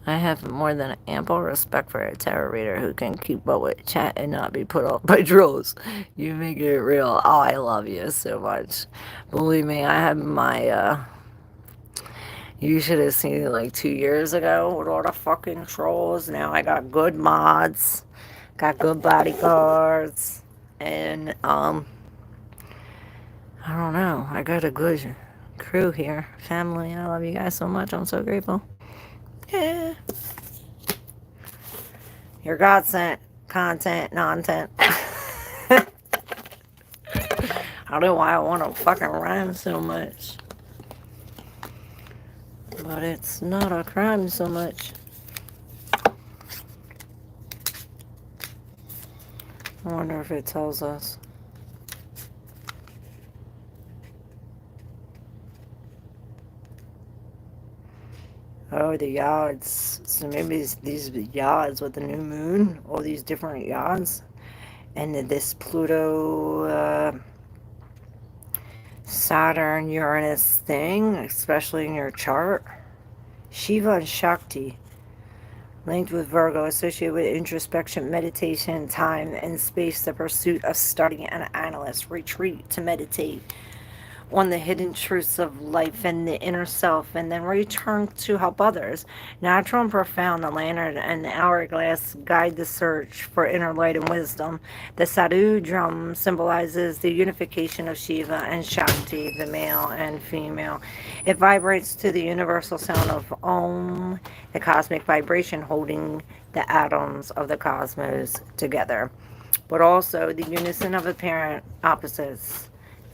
have more than ample respect for a tarot reader who can keep up with chat and not be put off by trolls. You make it real. Oh, I love you so much. Believe me, I have my you should have seen it like 2 years ago with all the fucking trolls. Now I got good mods, got good bodyguards, and I don't know. I got a good crew here, family. I love you guys so much. I'm so grateful. Yeah, your God sent content, non-tent. I don't know why I want to fucking rhyme so much. But it's not a crime so much. I wonder if it tells us. Oh, the yards. So maybe these yards with the new moon, all these different yards. And this Pluto, Saturn, Uranus thing, especially in your chart. Shiva and Shakti, linked with Virgo, associated with introspection, meditation, time and space, the pursuit of starting an analyst retreat to meditate on the hidden truths of life and the inner self, and then return to help others. Natural and profound, the lantern and the hourglass guide the search for inner light and wisdom. The Sadhu drum symbolizes the unification of Shiva and Shakti, the male and female. It vibrates to the universal sound of Om, the cosmic vibration holding the atoms of the cosmos together, but also the unison of apparent opposites,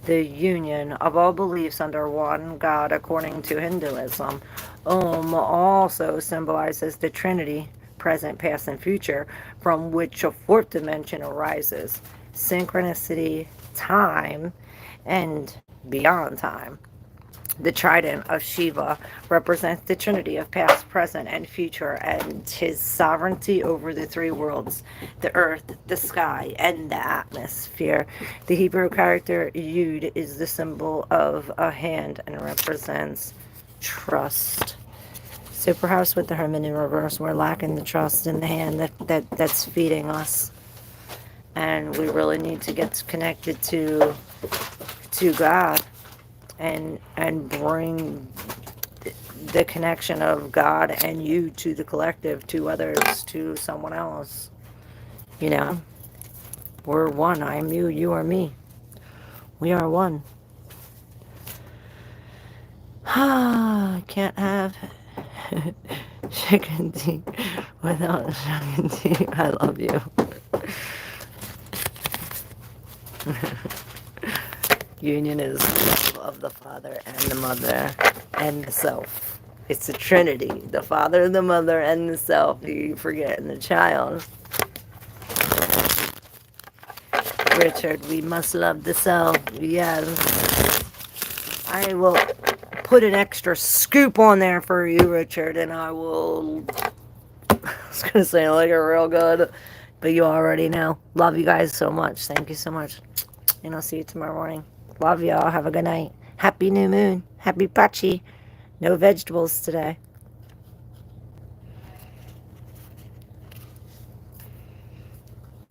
the union of all beliefs under one God according to Hinduism. Om also symbolizes the Trinity, present, past, and future, from which a fourth dimension arises. Synchronicity, time, and beyond time. The trident of Shiva represents the trinity of past, present, and future, and his sovereignty over the three worlds, the earth, the sky, and the atmosphere. The Hebrew character Yud is the symbol of a hand and represents trust. So perhaps with the Hermit in reverse, we're lacking the trust in the hand that's feeding us. And we really need to get connected to God. And bring the connection of God and you to the collective, to others, to someone else. You know, we're one. I am you, you are me. We are one. I can't have chicken tea without chicken tea. I love you. Union is love of the Father and the Mother and the Self. It's a trinity. The Father, the Mother, and the Self. You forget, and the child. Richard, we must love the Self. Yes. I will put an extra scoop on there for you, Richard, and I will... I was going to say, I like it real good, but you already know. Love you guys so much. Thank you so much. And I'll see you tomorrow morning. Love y'all. Have a good night. Happy new moon. Happy Pachi. No vegetables today.